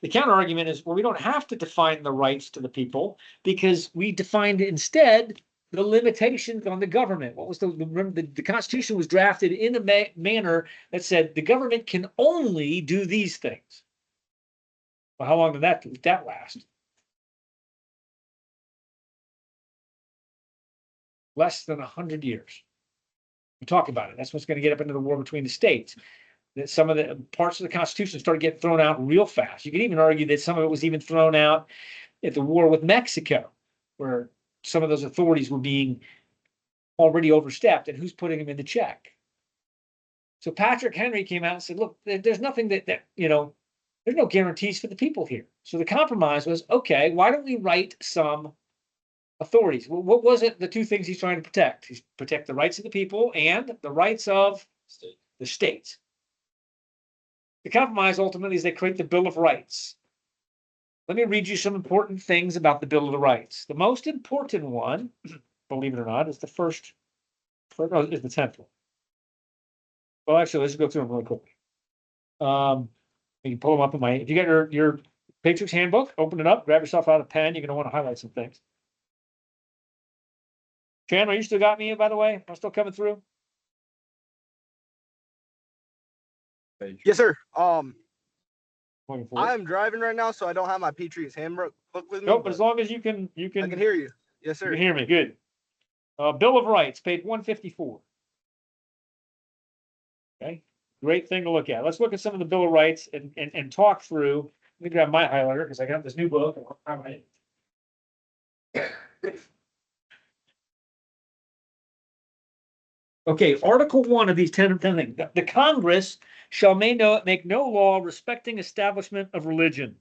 The counter argument is, well, we don't have to define the rights to the people because we defined instead the limitations on the government. What was the Constitution was drafted in a manner that said the government can only do these things. Well, how long did that last? Less than 100 years. We talk about it. That's what's going to get up into the war between the states. That some of the parts of the Constitution started getting thrown out real fast. You could even argue that some of it was even thrown out at the war with Mexico, where some of those authorities were being already overstepped, and who's putting them into check? So Patrick Henry came out and said, look, there's nothing that there's no guarantees for the people here. So the compromise was, okay, why don't we write some authorities? Well, what was it? The two things he's trying to protect. He's protect the rights of the people and the rights of the states. The compromise ultimately is they create the Bill of Rights. Let me read you some important things about the Bill of the Rights. The most important one, believe it or not, is the is the 10th one. Well, actually, let's go through them really quickly. You can pull them up if you got your Patriot's Handbook, open it up, grab yourself out a pen. You're going to want to highlight some things. Chandler, you still got me, by the way? I'm still coming through? page. Yes, sir. Looking for it. I'm driving right now, so I don't have my Patriots handbook with me. Nope, as long as you can, I can hear you. Yes, you sir. can hear me, good. Bill of Rights, page 154. Okay, great thing to look at. Let's look at some of the Bill of Rights and talk through. Let me grab my highlighter because I got this new book. Okay, Article 1 of these 10 things. The Congress shall make no law respecting establishment of religion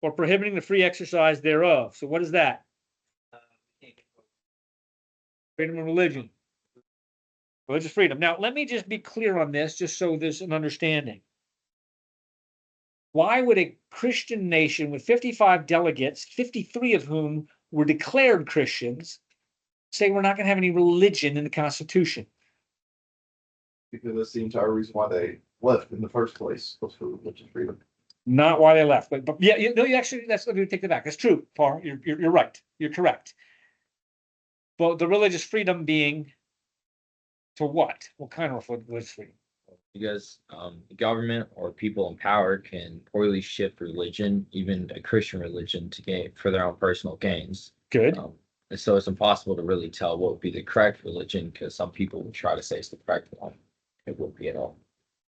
or prohibiting the free exercise thereof. So what is that? Freedom of religion. Religious freedom. Now, let me just be clear on this, just so there's an understanding. Why would a Christian nation with 55 delegates, 53 of whom were declared Christians, say we're not going to have any religion in the Constitution? Because that's the entire reason why they left in the first place, was for religious freedom. Not why they left, but yeah, you actually, let me take that back. That's true, Paul. You're right. You're correct. But the religious freedom being to what? What kind of religious freedom? Because the government or people in power can poorly shift religion, even a Christian religion, to gain for their own personal gains. Good. And so it's impossible to really tell what would be the correct religion because some people will try to say it's the correct one. It won't be at all.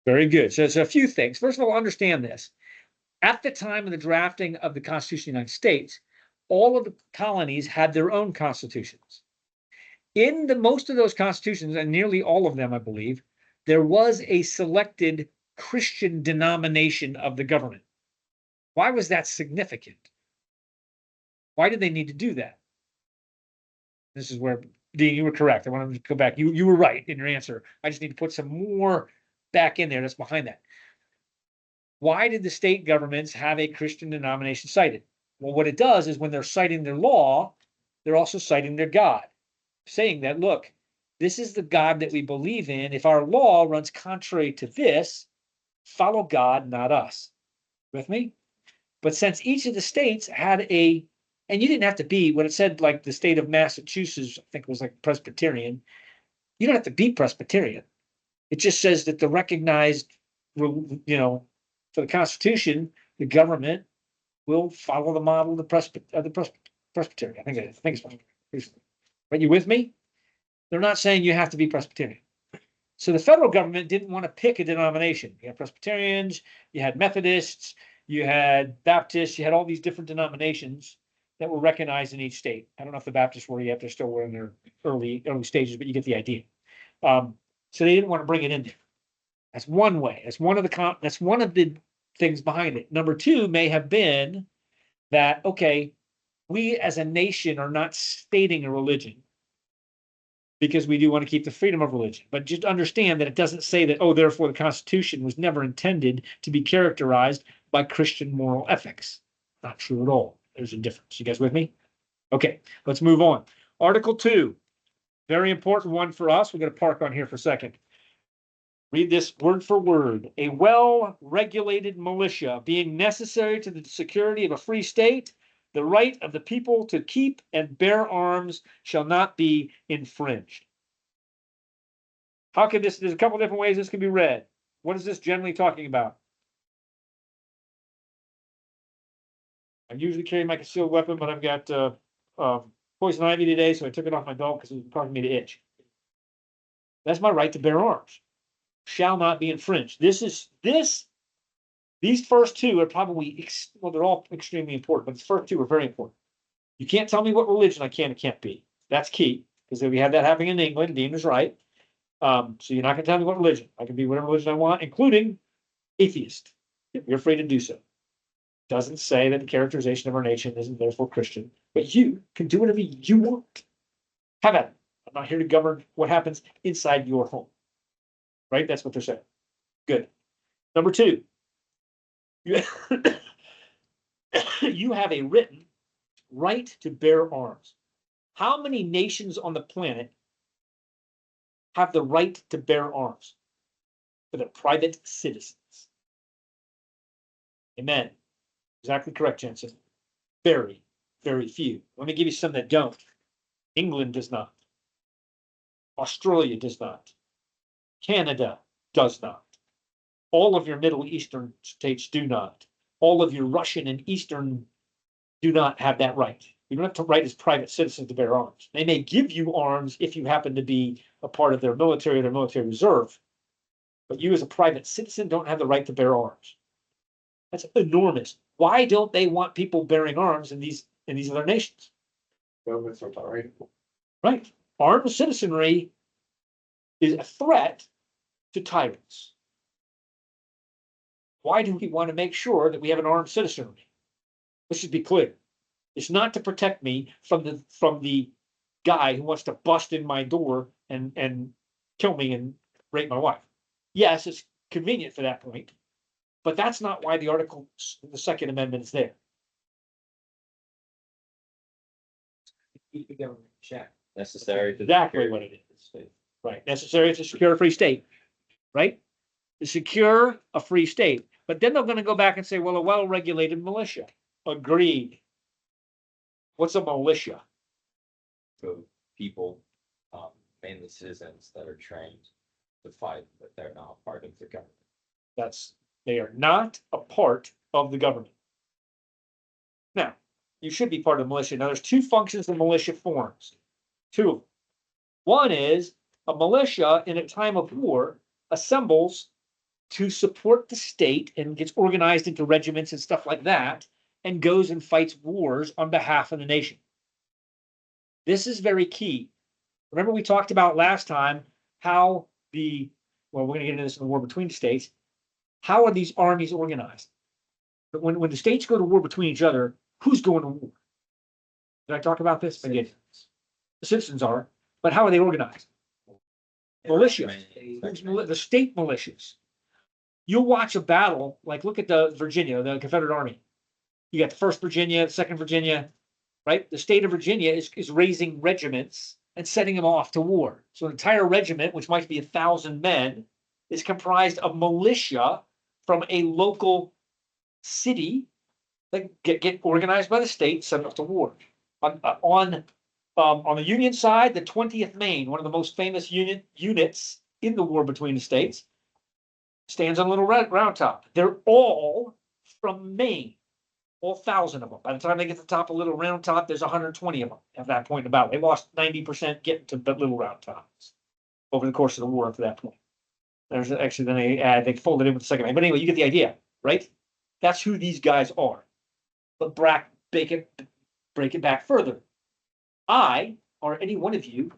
Very good. So a few things. First of all, understand this. At the time of the drafting of the Constitution of the United States, all of the colonies had their own constitutions. In most of those constitutions, and nearly all of them, I believe, there was a selected Christian denomination of the government. Why was that significant? Why did they need to do that? This is where, Dean, you were correct. I wanted to go back. You were right in your answer. I just need to put some more back in there that's behind that. Why did the state governments have a Christian denomination cited? Well, what it does is when they're citing their law, they're also citing their God, saying that, look, this is the God that we believe in. If our law runs contrary to this, follow God, not us. With me? But since each of the states had and you didn't have to be, when it said like the state of Massachusetts, I think it was like Presbyterian, you don't have to be Presbyterian. It just says that the recognized, for the Constitution, the government will follow the model of the Presbyterian. I think it's Presbyterian. Are you with me? They're not saying you have to be Presbyterian. So the federal government didn't want to pick a denomination. You had Presbyterians, you had Methodists, you had Baptists, you had all these different denominations that were recognized in each state. I don't know if the Baptists were yet, they're still in their early stages, but you get the idea. So they didn't want to bring it in there. That's one way. That's one of the things behind it. Number two may have been that, okay, we as a nation are not stating a religion because we do want to keep the freedom of religion. But just understand that it doesn't say that, oh, therefore the Constitution was never intended to be characterized by Christian moral ethics. Not true at all. There's a difference. You guys with me? Okay, let's move on. Article 2, very important one for us. We're going to park on here for a second. Read this word for word. A well-regulated militia being necessary to the security of a free state, the right of the people to keep and bear arms shall not be infringed. How can this, there's a couple different ways this can be read. What is this generally talking about? I usually carry my concealed weapon, but I've got poison ivy today, so I took it off my belt because it was causing me to itch. That's my right to bear arms. Shall not be infringed. These first two are probably, well, they're all extremely important, but the first two are very important. You can't tell me what religion I can and can't be. That's key, because if we had that happening in England, Dean was right. So you're not gonna tell me what religion. I can be whatever religion I want, including atheist. You're free to do so. Doesn't say that the characterization of our nation isn't therefore Christian, but you can do whatever you want. Have at it. I'm not here to govern what happens inside your home. Right? That's what they're saying. Good. Number two, you have a written right to bear arms. How many nations on the planet have the right to bear arms for their private citizens? Amen. Exactly correct, Jensen. Very, very few. Let me give you some that don't. England does not. Australia does not. Canada does not. All of your Middle Eastern states do not. All of your Russian and Eastern do not have that right. You don't have to right as private citizens to bear arms. They may give you arms if you happen to be a part of their military or their military reserve. But you as a private citizen don't have the right to bear arms. That's enormous. Why don't they want people bearing arms in these other nations? Governments are tyrannical. Right. Armed citizenry is a threat to tyrants. Why do we want to make sure that we have an armed citizenry? Let's just be clear. It's not to protect me from the guy who wants to bust in my door and kill me and rape my wife. Yes, it's convenient for that point, but that's not why the Second Amendment is there. Keep the government in check. Necessary. to- Exactly what it is. Right, necessary to secure a free state, right? To secure a free state. But then they're gonna go back and say, well, a well-regulated militia. Agreed. What's a militia? For people, mainly citizens that are trained to fight, but they're not part of the government. They are not a part of the government. Now, you should be part of the militia. Now, there's two functions the militia forms. Two of them. One is a militia in a time of war assembles to support the state and gets organized into regiments and stuff like that, and goes and fights wars on behalf of the nation. This is very key. Remember, we talked about last time how we're going to get into this in the war between the states. How are these armies organized? But when the states go to war between each other, who's going to war? Did I talk about this? I did. The citizens are, but how are they organized? Militia. The state militias. You'll watch a battle, like look at the Virginia, the Confederate Army. You got the First Virginia, Second Virginia, right? The state of Virginia is raising regiments and setting them off to war. So an entire regiment, which might be 1,000 men, is comprised of militia from a local city that get organized by the state, sent off to war. On the Union side, the 20th Maine, one of the most famous units in the war between the states, stands on a little round top. They're all from Maine, all 1,000 of them. By the time they get to the top of Little Round Top, there's 120 of them at that point in the battle. They lost 90% getting to the Little Round Tops over the course of the war up to that point. There's actually then they folded in with the second Maine. But anyway, you get the idea, right? That's who these guys are. But break it back further. I, or any one of you,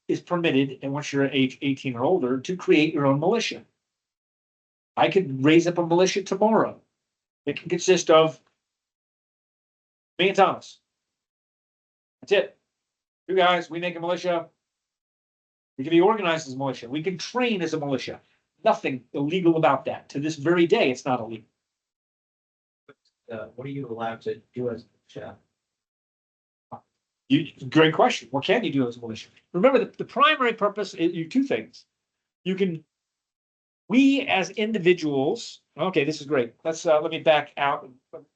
is permitted, and once you're at age 18 or older, to create your own militia. I could raise up a militia tomorrow. It can consist of me and Thomas. That's it. You guys, we make a militia. We can be organized as a militia. We can train as a militia. Nothing illegal about that. To this very day, it's not illegal. What are you allowed to do as a militia? Great question. What can you do as a militia? Remember, the primary purpose is two things. We as individuals, okay, this is great. Let me back out.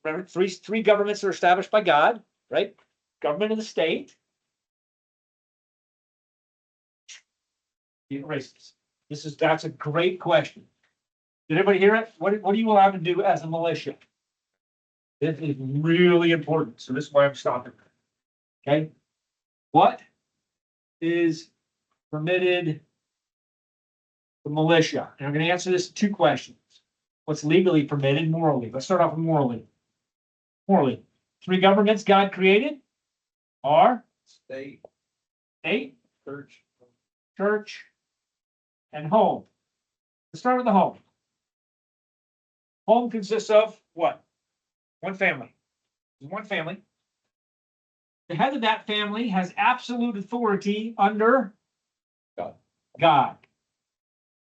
Remember, three governments are established by God, right? Government of the state. Erase this. That's a great question. Did everybody hear it? What are you allowed to do as a militia? This is really important. So this is why I'm stopping. Okay. What is permitted for militia? And I'm going to answer this in two questions. What's legally permitted, morally? Let's start off with morally. Morally. Three governments God created are State, church, and home. Let's start with the home. Home consists of what? One family. There's one family. The head of that family has absolute authority under God.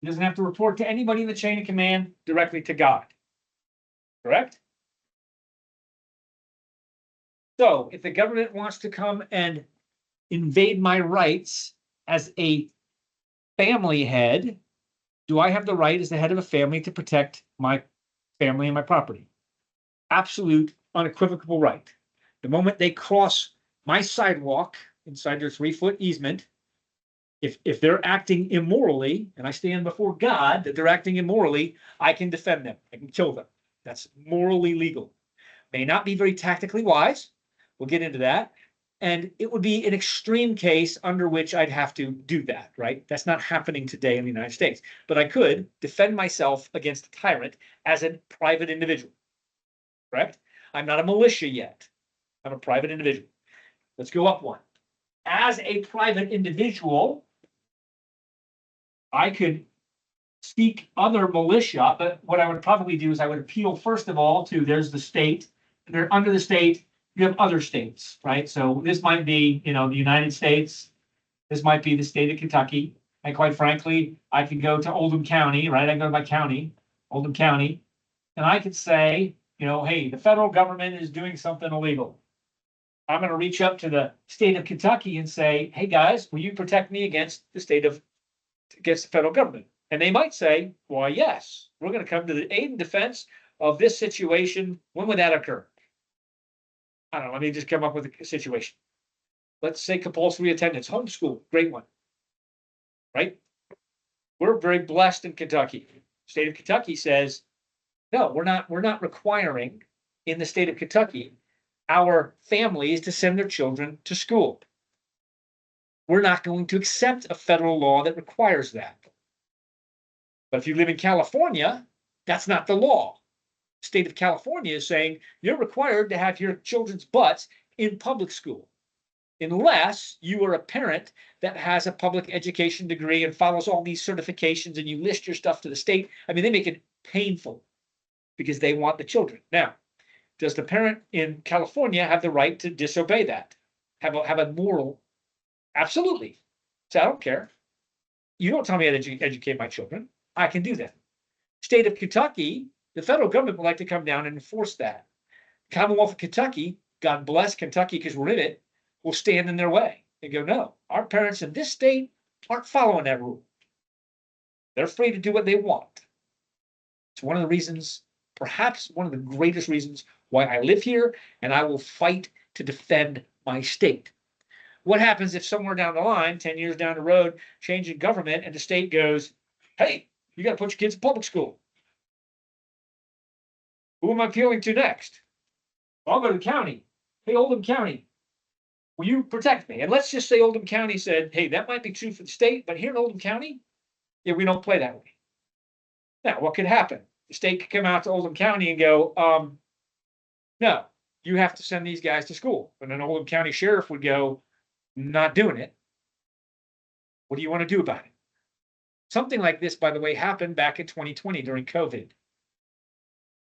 He doesn't have to report to anybody in the chain of command, directly to God. Correct? So if the government wants to come and invade my rights as a family head, do I have the right as the head of a family to protect my family and my property? Absolute, unequivocal right. The moment they cross my sidewalk inside their 3-foot easement, If they're acting immorally, and I stand before God that they're acting immorally, I can defend them. I can kill them. That's morally legal. May not be very tactically wise. We'll get into that. And it would be an extreme case under which I'd have to do that, right? That's not happening today in the United States. But I could defend myself against a tyrant as a private individual, correct? I'm not a militia yet. I'm a private individual. Let's go up one. As a private individual, I could seek other militia, but what I would probably do is I would appeal first of all to there's the state. They're under the state, you have other states, right? So this might be, the United States. This might be the state of Kentucky. And quite frankly, I could go to Oldham County, right? I can go to my county, Oldham County, and I could say, hey, the federal government is doing something illegal. I'm going to reach up to the state of Kentucky and say, hey guys, will you protect me against the federal government? And they might say, well, yes, we're going to come to the aid and defense of this situation. When would that occur? I don't know. Let me just come up with a situation. Let's say compulsory attendance, homeschool, great one, right? We're very blessed in Kentucky. State of Kentucky says, no, we're not requiring in the state of Kentucky our families to send their children to school. We're not going to accept a federal law that requires that. But if you live in California, that's not the law. The state of California is saying you're required to have your children's butts in public school, unless you are a parent that has a public education degree and follows all these certifications and you list your stuff to the state. I mean, they make it painful because they want the children. Now, does the parent in California have the right to disobey that? Have a moral? Absolutely. So I don't care. You don't tell me how to educate my children. I can do that. State of Kentucky, the federal government would like to come down and enforce that. Commonwealth of Kentucky, God bless Kentucky because we're in it, will stand in their way and go, no, our parents in this state aren't following that rule. They're free to do what they want. It's one of the reasons, perhaps one of the greatest reasons why I live here, and I will fight to defend my state. What happens if somewhere down the line, 10 years down the road, change in government and the state goes, hey, you got to put your kids in public school? Who am I appealing to next? I'll go to the county. Hey, Oldham County, will you protect me? And let's just say Oldham County said, hey, that might be true for the state, but here in Oldham County, yeah, we don't play that way. Now, what could happen? The state could come out to Oldham County and go, no, you have to send these guys to school. And then Oldham County sheriff would go, not doing it. What do you want to do about it? Something like this, by the way, happened back in 2020 during COVID.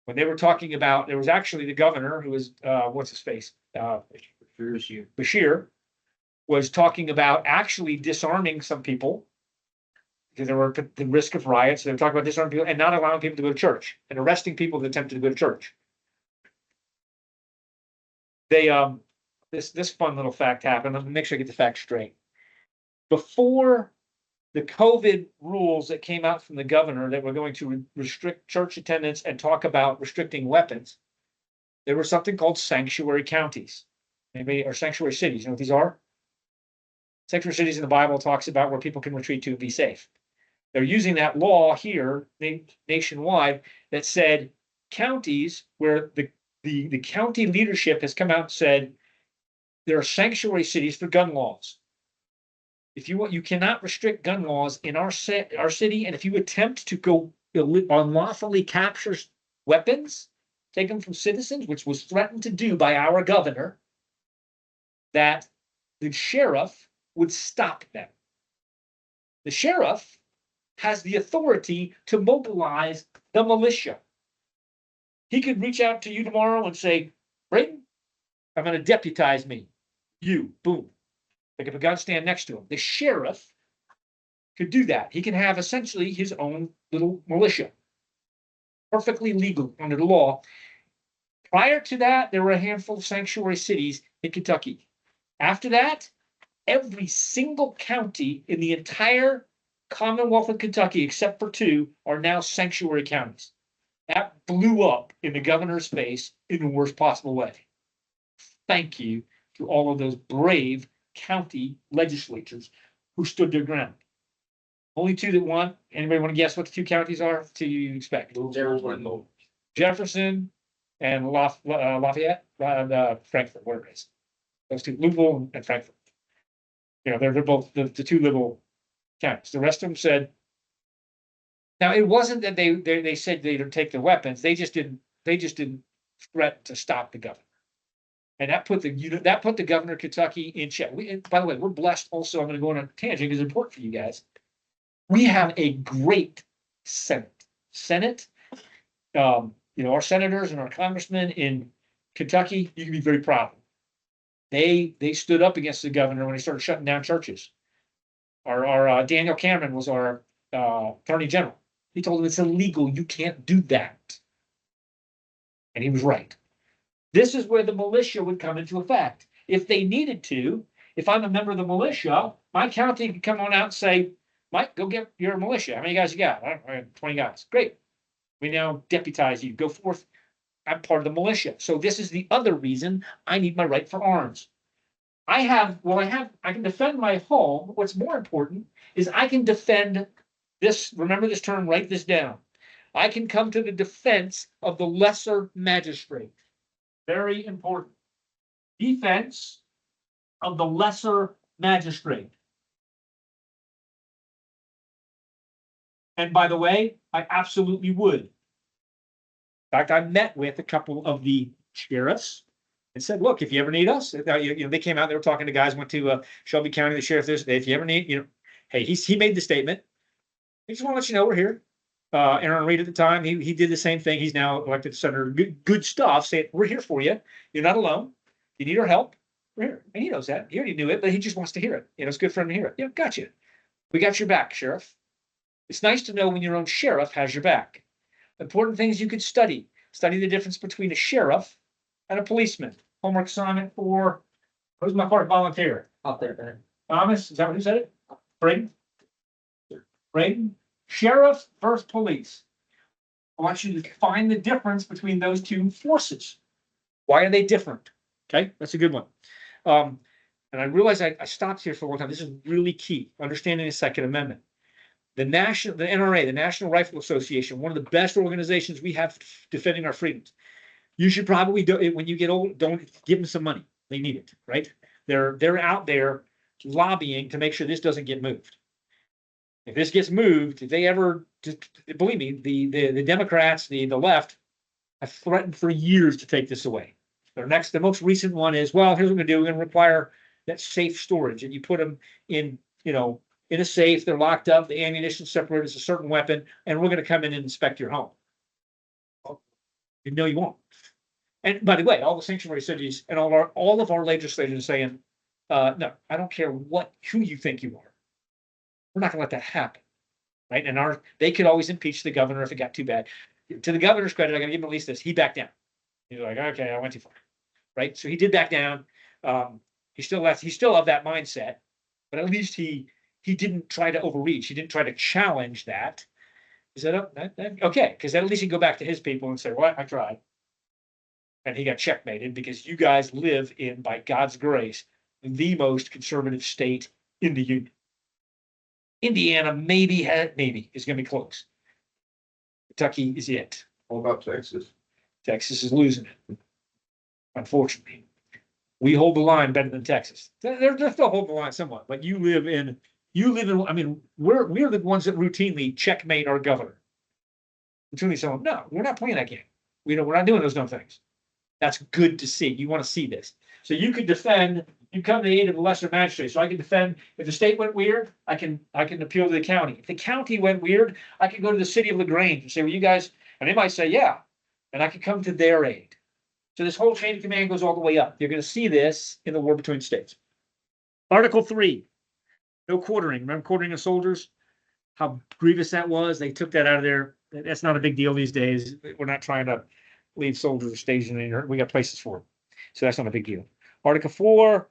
When they were talking about, there was actually the governor who was, what's his face? Bashir was talking about actually disarming some people because there were the risk of riots. They were talking about disarming people and not allowing people to go to church and arresting people that attempted to go to church. They, this fun little fact happened. Let me make sure I get the facts straight. Before the COVID rules that came out from the governor that were going to restrict church attendance and talk about restricting weapons, there was something called sanctuary counties. Anybody, or sanctuary cities, you know what these are? Sanctuary cities in the Bible talks about where people can retreat to be safe. They're using that law here nationwide that said counties where the county leadership has come out and said there are sanctuary cities for gun laws. If you want, you cannot restrict gun laws in our city, and if you attempt to go unlawfully capture weapons, take them from citizens, which was threatened to do by our governor, that the sheriff would stop them. The sheriff has the authority to mobilize the militia. He could reach out to you tomorrow and say, Brayton, I'm going to deputize me. You, boom. Like if a gun stand next to him. The sheriff could do that. He can have essentially his own little militia. Perfectly legal under the law. Prior to that, there were a handful of sanctuary cities in Kentucky. After that, every single county in the entire Commonwealth of Kentucky, except for 2, are now sanctuary counties. That blew up in the governor's face in the worst possible way. Thank you to all of those brave county legislatures who stood their ground. Only two that won. Anybody want to guess what the two counties are to you expect? Jefferson and Lafayette, Frankfurt, whatever it is. Those two, Louisville and Frankfurt. You know, they're both the two little counties. The rest of them said. Now, it wasn't that they said they'd take the weapons. They just didn't threaten to stop the governor. And that put the governor of Kentucky in check. And by the way, we're blessed also. I'm going to go on a tangent because it's important for you guys. We have a great Senate. You know, our senators and our congressmen in Kentucky, you can be very proud of them. They stood up against the governor when he started shutting down churches. Our Daniel Cameron was our attorney general. He told him it's illegal. You can't do that. And he was right. This is where the militia would come into effect. If they needed to, if I'm a member of the militia, my county could come on out and say, Mike, go get your militia. How many guys you got? I have 20 guys. Great. We now deputize you. Go forth. I'm part of the militia. So this is the other reason I need my right for arms. I can defend my home. What's more important is I can defend this. Remember this term, write this down. I can come to the defense of the lesser magistrate. Very important. Defense of the lesser magistrate. And by the way, I absolutely would. In fact, I met with a couple of the sheriffs and said, look, if you ever need us, they came out, they were talking to guys, went to Shelby County, the sheriff this day, if you ever need, hey, he made the statement. I just want to let you know we're here. Aaron Reed at the time, he did the same thing. He's now elected senator. Good stuff. Saying we're here for you. You're not alone. You need our help. We're here. And he knows that. He already knew it, but he just wants to hear it. It's good for him to hear it. Yeah, gotcha. We got your back, Sheriff. It's nice to know when your own sheriff has your back. Important things you could study. Study the difference between a sheriff and a policeman. Homework assignment for who's my part volunteer? Out there, Ben. Thomas, is that who said it? Braden? Braden? Sheriff versus police. I want you to find the difference between those two forces. Why are they different? Okay, that's a good one. And I realize I stopped here for a long time. This is really key. Understanding the Second Amendment. The NRA, the National Rifle Association, one of the best organizations we have defending our freedoms. You should probably do it when you get old. Don't give them some money. They need it, right? They're out there lobbying to make sure this doesn't get moved. If this gets moved, if they ever, believe me, the Democrats, the left, have threatened for years to take this away. The most recent one is, well, here's what we're going to do. We're going to require that safe storage, and you put them in, in a safe. They're locked up. The ammunition separated as a certain weapon, and we're going to come in and inspect your home. No, you won't. And by the way, all the sanctuary cities and all of our legislators are saying, no, I don't care who you think you are. We're not gonna let that happen, right? And they could always impeach the governor if it got too bad. To the governor's credit, I gotta give him at least this. He backed down. He's like, okay, I went too far, right? So he did back down. He's still of that mindset, but at least he didn't try to overreach. He didn't try to challenge that. He said, oh, okay, because at least he can go back to his people and say, well, I tried. And he got checkmated because you guys live in, by God's grace, the most conservative state in the union. Indiana maybe is going to be close. Kentucky is it. What about Texas? Texas is losing it. Unfortunately, we hold the line better than Texas. They're still holding the line somewhat, but you live in. I mean, we're the ones that routinely checkmate our governor. Routinely saying, no, we're not playing that game. We're not doing those dumb things. That's good to see. You want to see this. So you could defend. You come to the aid of the lesser magistrate. So I can defend. If the state went weird, I can appeal to the county. If the county went weird, I can go to the city of LaGrange and say, well, you guys, and they might say, yeah, and I can come to their aid. So this whole chain of command goes all the way up. You're going to see this in the war between states. Article 3, no quartering. Remember quartering of soldiers? How grievous that was. They took that out of there. That's not a big deal these days. We're not trying to leave soldiers stationed in. We got places for them. So that's not a big deal. Article 4,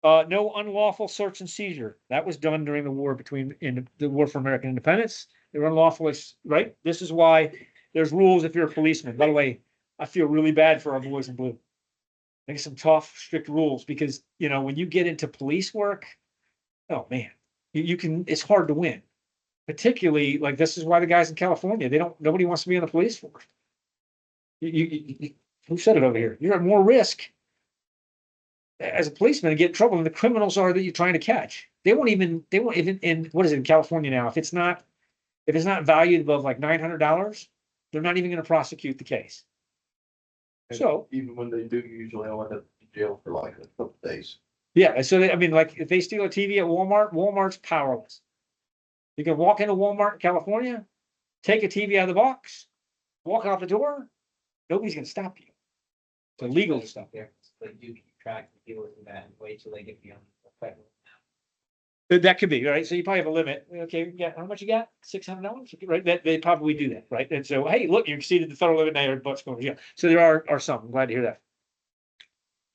no unlawful search and seizure. That was done during the war in the War for American Independence. They were unlawful, right? This is why there's rules if you're a policeman. By the way, I feel really bad for our boys in blue. I think some tough, strict rules because, when you get into police work, oh man, You can, it's hard to win. Particularly, like, this is why the guys in California, nobody wants to be in the police force. Who said it over here? You're at more risk as a policeman to get in trouble than the criminals are that you're trying to catch. They won't even, in, what is it in California now? If it's not valued above like $900, they're not even gonna prosecute the case. So, Even when they do, usually I'll end up in jail for like a couple days. yeah, so I mean, like, if they steal a TV at Walmart, Walmart's powerless. You can walk into Walmart in California, take a TV out of the box, walk out the door, nobody's gonna stop you. It's illegal to stop. There, so they do keep track of people with that and wait till they get beyond the federal. That could be, right? So you probably have a limit. Okay, yeah, how much you got? $600, right? That they probably do that, right? And so, hey, look, you exceeded the federal limit, now you're $100 going to jail. So there are some. I'm glad to hear that.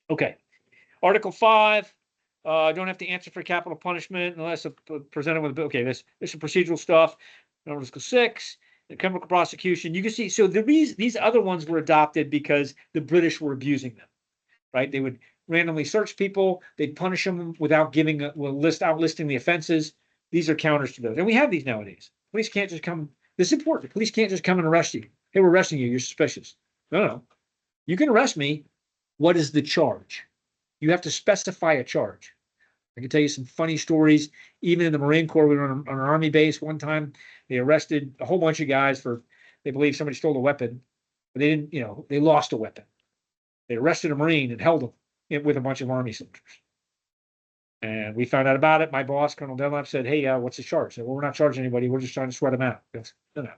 Okay. Article 5, don't have to answer for capital punishment unless presented with, okay, this is procedural stuff. Article 6, the criminal prosecution. You can see, so these other ones were adopted because the British were abusing them, right? They would randomly search people, they'd punish them without giving outlisting the offenses. These are counters to those. And we have these nowadays. Police can't just come, this is important. Police can't just come and arrest you. Hey, we're arresting you, you're suspicious. No. You can arrest me. What is the charge? You have to specify a charge. I can tell you some funny stories. Even in the Marine Corps, we were on an Army base one time. They arrested a whole bunch of guys for, they believe somebody stole a weapon, but they didn't, they lost a weapon. They arrested a Marine and held him with a bunch of Army soldiers. And we found out about it. My boss, Colonel Dunlap, said, hey, what's the charge? I said, well, we're not charging anybody. We're just trying to sweat them out. Goes, no.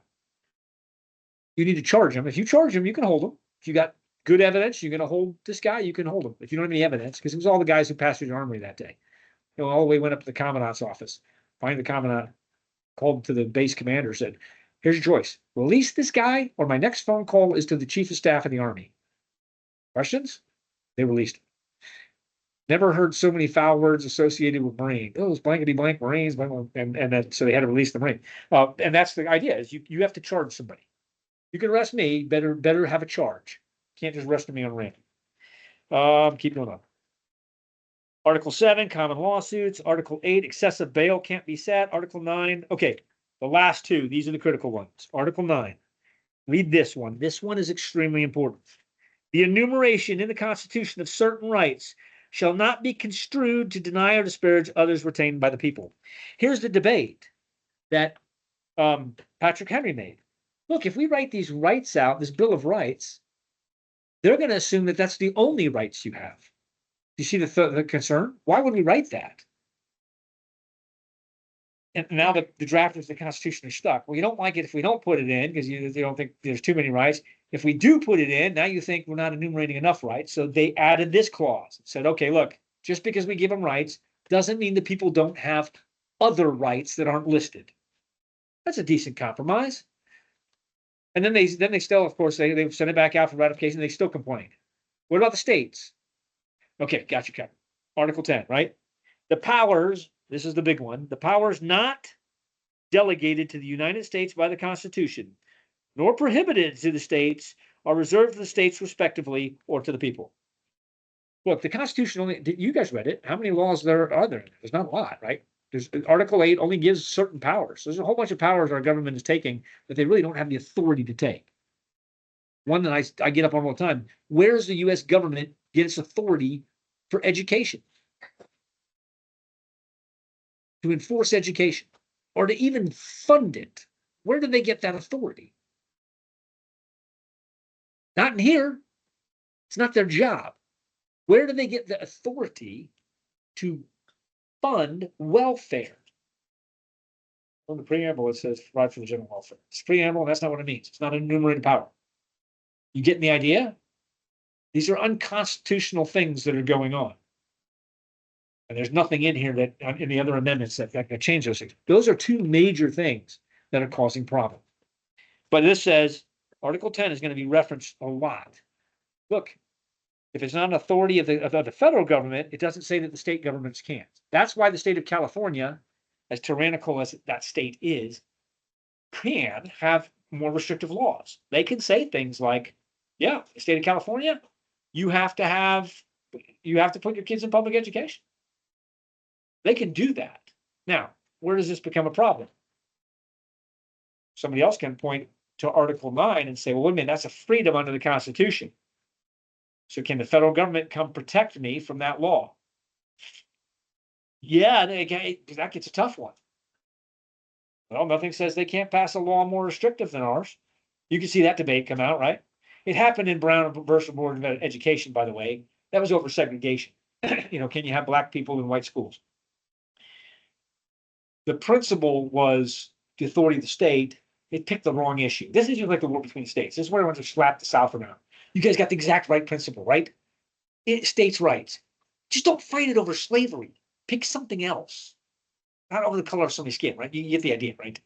You need to charge them. If you charge them, you can hold them. If you got good evidence, you're going to hold this guy, you can hold him. If you don't have any evidence, because it was all the guys who passed through the armory that day. All the way went up to the commandant's office. Finally, the commandant called to the base commander, said, here's your choice. Release this guy, or my next phone call is to the chief of staff of the army. Questions? They released him. Never heard so many foul words associated with Marine. Oh, it's blankety blank Marines, and then so they had to release the Marine. And that's the idea: is you have to charge somebody. You can arrest me, better have a charge. Can't just arrest me on random. Keep going on. Article 7, common lawsuits. Article 8, excessive bail can't be set. Article 9, okay, the last two. These are the critical ones. Article 9. Read this one. This one is extremely important. The enumeration in the Constitution of certain rights shall not be construed to deny or disparage others retained by the people. Here's the debate that Patrick Henry made. Look, if we write these rights out, this Bill of Rights, they're going to assume that that's the only rights you have. Do you see the concern? Why would we write that? And now the drafters of the Constitution are stuck. Well, you don't like it if we don't put it in because you don't think there's too many rights. If we do put it in, now you think we're not enumerating enough rights. So they added this clause. Said, okay, look, just because we give them rights doesn't mean that people don't have other rights that aren't listed. That's a decent compromise. And then they still, of course, they send it back out for ratification. They still complain. What about the states? Okay, got you covered. Article 10, right? The powers, this is the big one, the powers not delegated to the United States by the Constitution, nor prohibited to the states, are reserved to the states respectively or to the people. Look, the Constitution only, you guys read it. How many laws are there? There's not a lot, right? There's Article 8 only gives certain powers. There's a whole bunch of powers our government is taking that they really don't have the authority to take. One that I get up on all the time. Where does the U.S. government get its authority for education? To enforce education or to even fund it? Where do they get that authority? Not in here. It's not their job. Where do they get the authority to fund welfare? On the preamble, it says provide for the general welfare. It's preamble, and that's not what it means. It's not an enumerated power. You getting the idea? These are unconstitutional things that are going on. And there's nothing in here that in the other amendments that can change those things. Those are two major things that are causing problems. But this says Article 10 is going to be referenced a lot. Look, if it's not an authority of the federal government, it doesn't say that the state governments can't. That's why the state of California, as tyrannical as that state is, can have more restrictive laws. They can say things like, yeah, the state of California, you have to put your kids in public education. They can do that. Now, where does this become a problem? Somebody else can point to Article 9 and say, well, wait a minute, that's a freedom under the Constitution. So can the federal government come protect me from that law? Yeah, that gets a tough one. Well, nothing says they can't pass a law more restrictive than ours. You can see that debate come out, right? It happened in Brown versus Board of Education, by the way. That was over segregation. Can you have black people in white schools? The principle was the authority of the state. It picked the wrong issue. This is just like the war between states. This is where everyone's just slapped the South around. You guys got the exact right principle, right? States' rights. Just don't fight it over slavery. Pick something else. Not over the color of somebody's skin, right? You get the idea, right?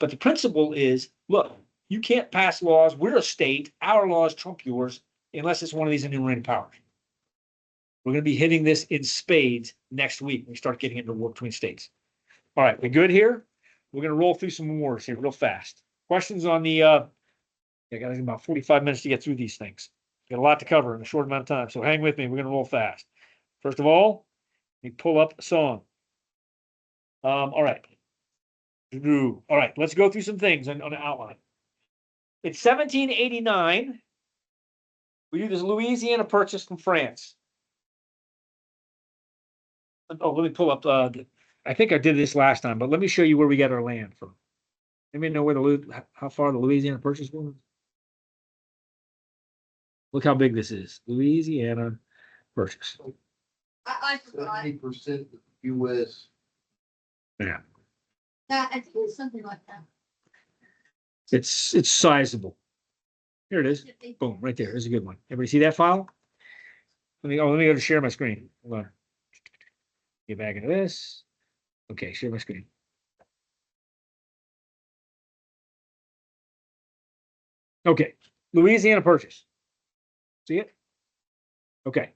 But the principle is, look, you can't pass laws. We're a state. Our laws trump yours unless it's one of these enumerated powers. We're going to be hitting this in spades next week when we start getting into war between states. All right, we good here? We're going to roll through some wars here real fast. Questions on the, I got about 45 minutes to get through these things. Got a lot to cover in a short amount of time, so hang with me. We're going to roll fast. First of all, let me pull up a song. All right. All right, let's go through some things on the outline. In 1789, we do this Louisiana Purchase from France. Oh, let me pull up, I think I did this last time, but let me show you where we get our land from. Anybody know where how far the Louisiana Purchase was? Look how big this is. Louisiana Purchase. I 70% of the US. Yeah. I think it's something like that. It's sizable. Here it is. Boom, right there. There's a good one. Everybody see that file? Let me go to share my screen. Hold on. Get back into this. Okay, share my screen. Okay, Louisiana Purchase. See it? Okay.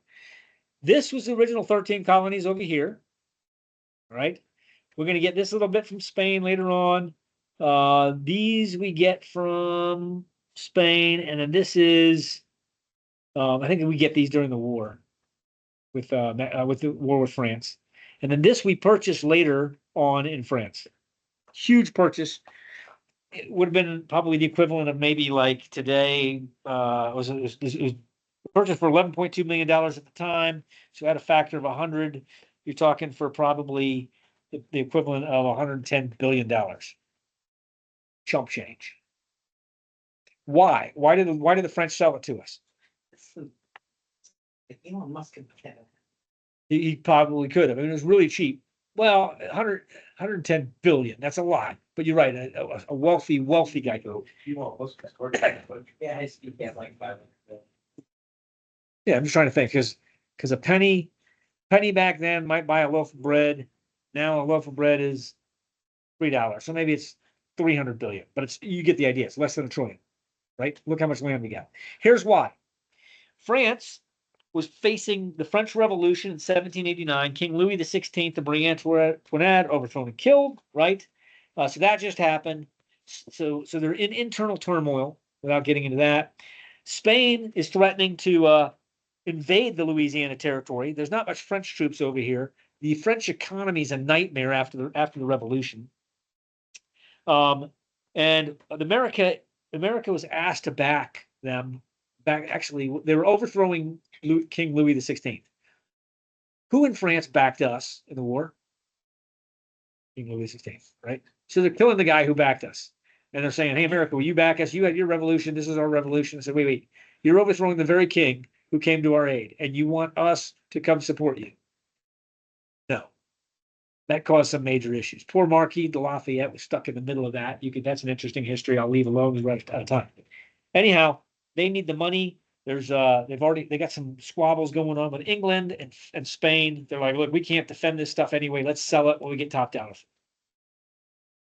This was the original 13 colonies over here. All right. We're going to get this little bit from Spain later on. These we get from Spain, and then this is, I think we get these during the war with the war with France, and then this we purchased later on in France. Huge purchase. It would have been probably the equivalent of maybe like today. It was purchased for $11.2 million at the time. So at a factor of 100, you're talking for probably the equivalent of $110 billion. Chump change. Why? Why did the French sell it to us? Elon Musk could have. He probably could have. I mean, it was really cheap. Well, 110 billion. That's a lot. But you're right. A wealthy guy could. You want, let's start. Yeah, I speak at like 500. Yeah, I'm just trying to think because a penny back then might buy a loaf of bread. Now a loaf of bread is $3. So maybe it's 300 billion, but you get the idea. It's less than $1 trillion, right? Look how much land we got. Here's why. France was facing the French Revolution in 1789. King Louis XVI of Marie Antoinette overthrown and killed, right? So that just happened. So they're in internal turmoil without getting into that. Spain is threatening to invade the Louisiana territory. There's not much French troops over here. The French economy is a nightmare after the revolution. And America was asked to back them. Actually, they were overthrowing King Louis XVI. Who in France backed us in the war? King Louis XVI, right? So they're killing the guy who backed us. And they're saying, hey, America, will you back us? You had your revolution. This is our revolution. I said, wait. You're overthrowing the very king who came to our aid, and you want us to come support you. No. That caused some major issues. Poor Marquis de Lafayette was stuck in the middle of that. That's an interesting history. I'll leave alone. We're out of time. Anyhow, they need the money. They got some squabbles going on with England and Spain. They're like, look, we can't defend this stuff anyway. Let's sell it when we get topped out of it.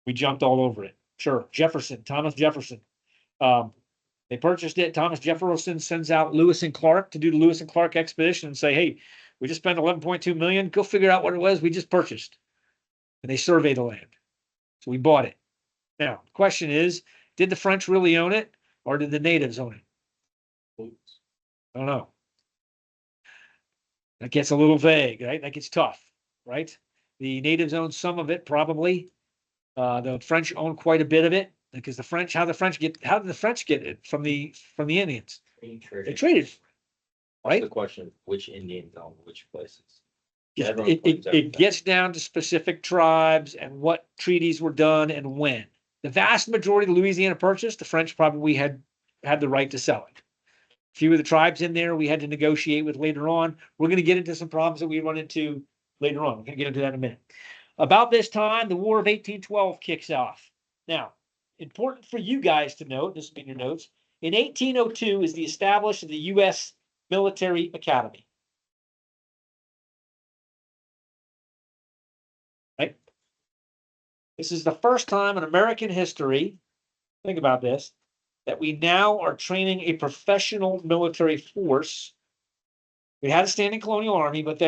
We jumped all over it. Sure. Thomas Jefferson. They purchased it. Thomas Jefferson sends out Lewis and Clark to do the Lewis and Clark expedition and say, hey, we just spent 11.2 million. Go figure out what it was we just purchased. And they surveyed the land. So we bought it. Now, the question is, did the French really own it or did the natives own it? I don't know. That gets a little vague, right? That gets tough, right? The natives owned some of it, probably. The French owned quite a bit of it because how did the French get it from the Indians? They traded, right? The question of which Indians own which places. It, Everyone it, claims it everything. gets down to specific tribes and what treaties were done and when. The vast majority of Louisiana Purchase, the French probably had the right to sell it. A few of the tribes in there we had to negotiate with later on. We're going to get into some problems that we run into later on. We're going to get into that in a minute. About this time, the War of 1812 kicks off. Now, important for you guys to note, this will be in your notes, in 1802 is the establishment of the U.S. Military Academy. Right? This is the first time in American history, think about this, that we now are training a professional military force. We had a standing colonial army, but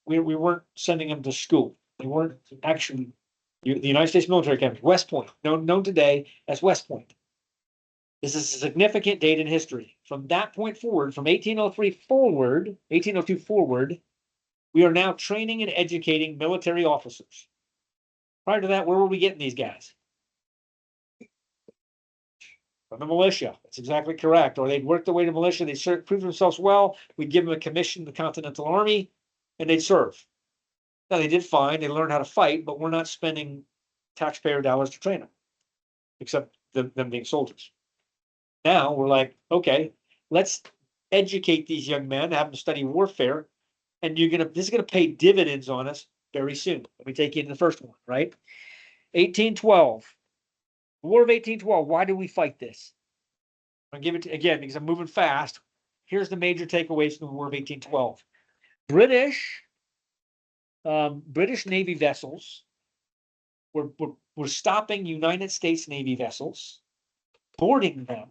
we weren't sending them to school. They weren't actually the United States Military Academy, West Point, known today as West Point. This is a significant date in history. From that point forward, from 1803 forward, 1802 forward, we are now training and educating military officers. Prior to that, where were we getting these guys? From the militia. That's exactly correct. Or they'd work their way to militia, they'd prove themselves well, we'd give them a commission in the Continental Army, and they'd serve. Now, they did fine, they learned how to fight, but we're not spending taxpayer dollars to train them, except them being soldiers. Now, we're like, okay, let's educate these young men, have them study warfare, and this is gonna pay dividends on us very soon. Let me take you into the first one, right? 1812. The War of 1812, why do we fight this? I'll give it to, again, because I'm moving fast. Here's the major takeaways from the War of 1812. British Navy vessels were stopping United States Navy vessels, boarding them,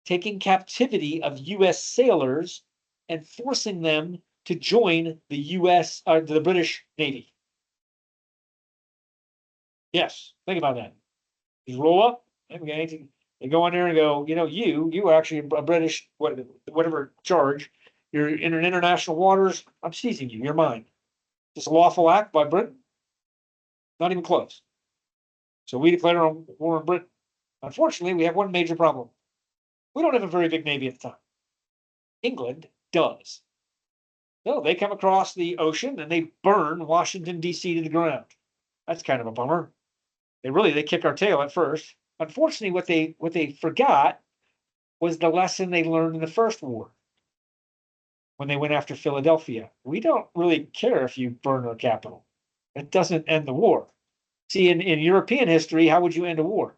taking captivity of U.S. sailors, and forcing them to join the British Navy. Yes, think about that. You roll up, okay, they go in there and go, you are actually a British, whatever charge. You're in international waters. I'm seizing you. You're mine. It's a lawful act by Britain. Not even close. So we declare war on Britain. Unfortunately, we have one major problem. We don't have a very big navy at the time. England does. No, they come across the ocean and they burn Washington, D.C. to the ground. That's kind of a bummer. They kick our tail at first. Unfortunately, what they forgot was the lesson they learned in the first war. When they went after Philadelphia, we don't really care if you burn our capital. It doesn't end the war. See, in European history, how would you end a war?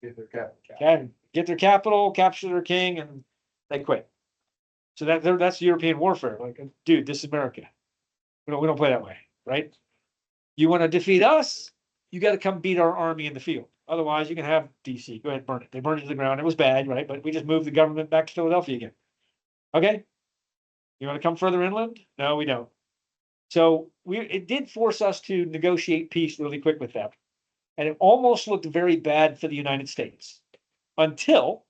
Get their capital. Get their capital, capture their king, and they quit. So that's European warfare. Like, dude, this is America. We don't play that way, right? You want to defeat us? You got to come beat our army in the field. Otherwise, you can have DC. Go ahead, burn it. They burned it to the ground. It was bad, right? But we just moved the government back to Philadelphia again. Okay. You want to come further inland? No, we don't. So it did force us to negotiate peace really quick with them. And it almost looked very bad for the United States until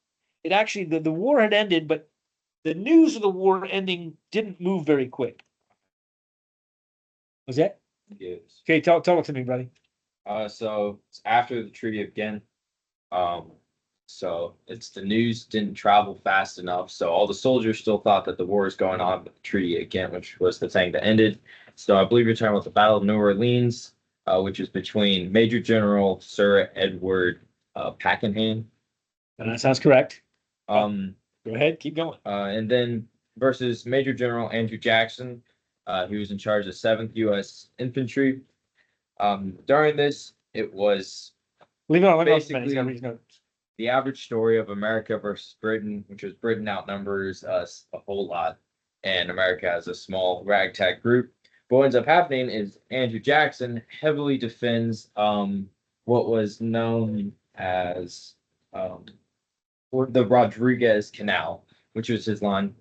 it actually, the war had ended, but the news of the war ending didn't move very quick. Was that? Yes. Okay, tell it to me, buddy. So it's after the Treaty of Ghent. So the news didn't travel fast enough. So all the soldiers still thought that the war was going on, but the Treaty of Ghent, which was the thing that ended. So I believe you're talking about the Battle of New Orleans, which is between Major General Sir Edward Pakenham. That sounds correct. Go ahead, keep going. And then versus Major General Andrew Jackson. He was in charge of 7th U.S. Infantry. During this, it was leave it on. Basically, the average story of America versus Britain, which was Britain outnumbers us a whole lot, and America as a small ragtag group. But what ends up happening is Andrew Jackson heavily defends what was known as the Rodriguez Canal, which was his line.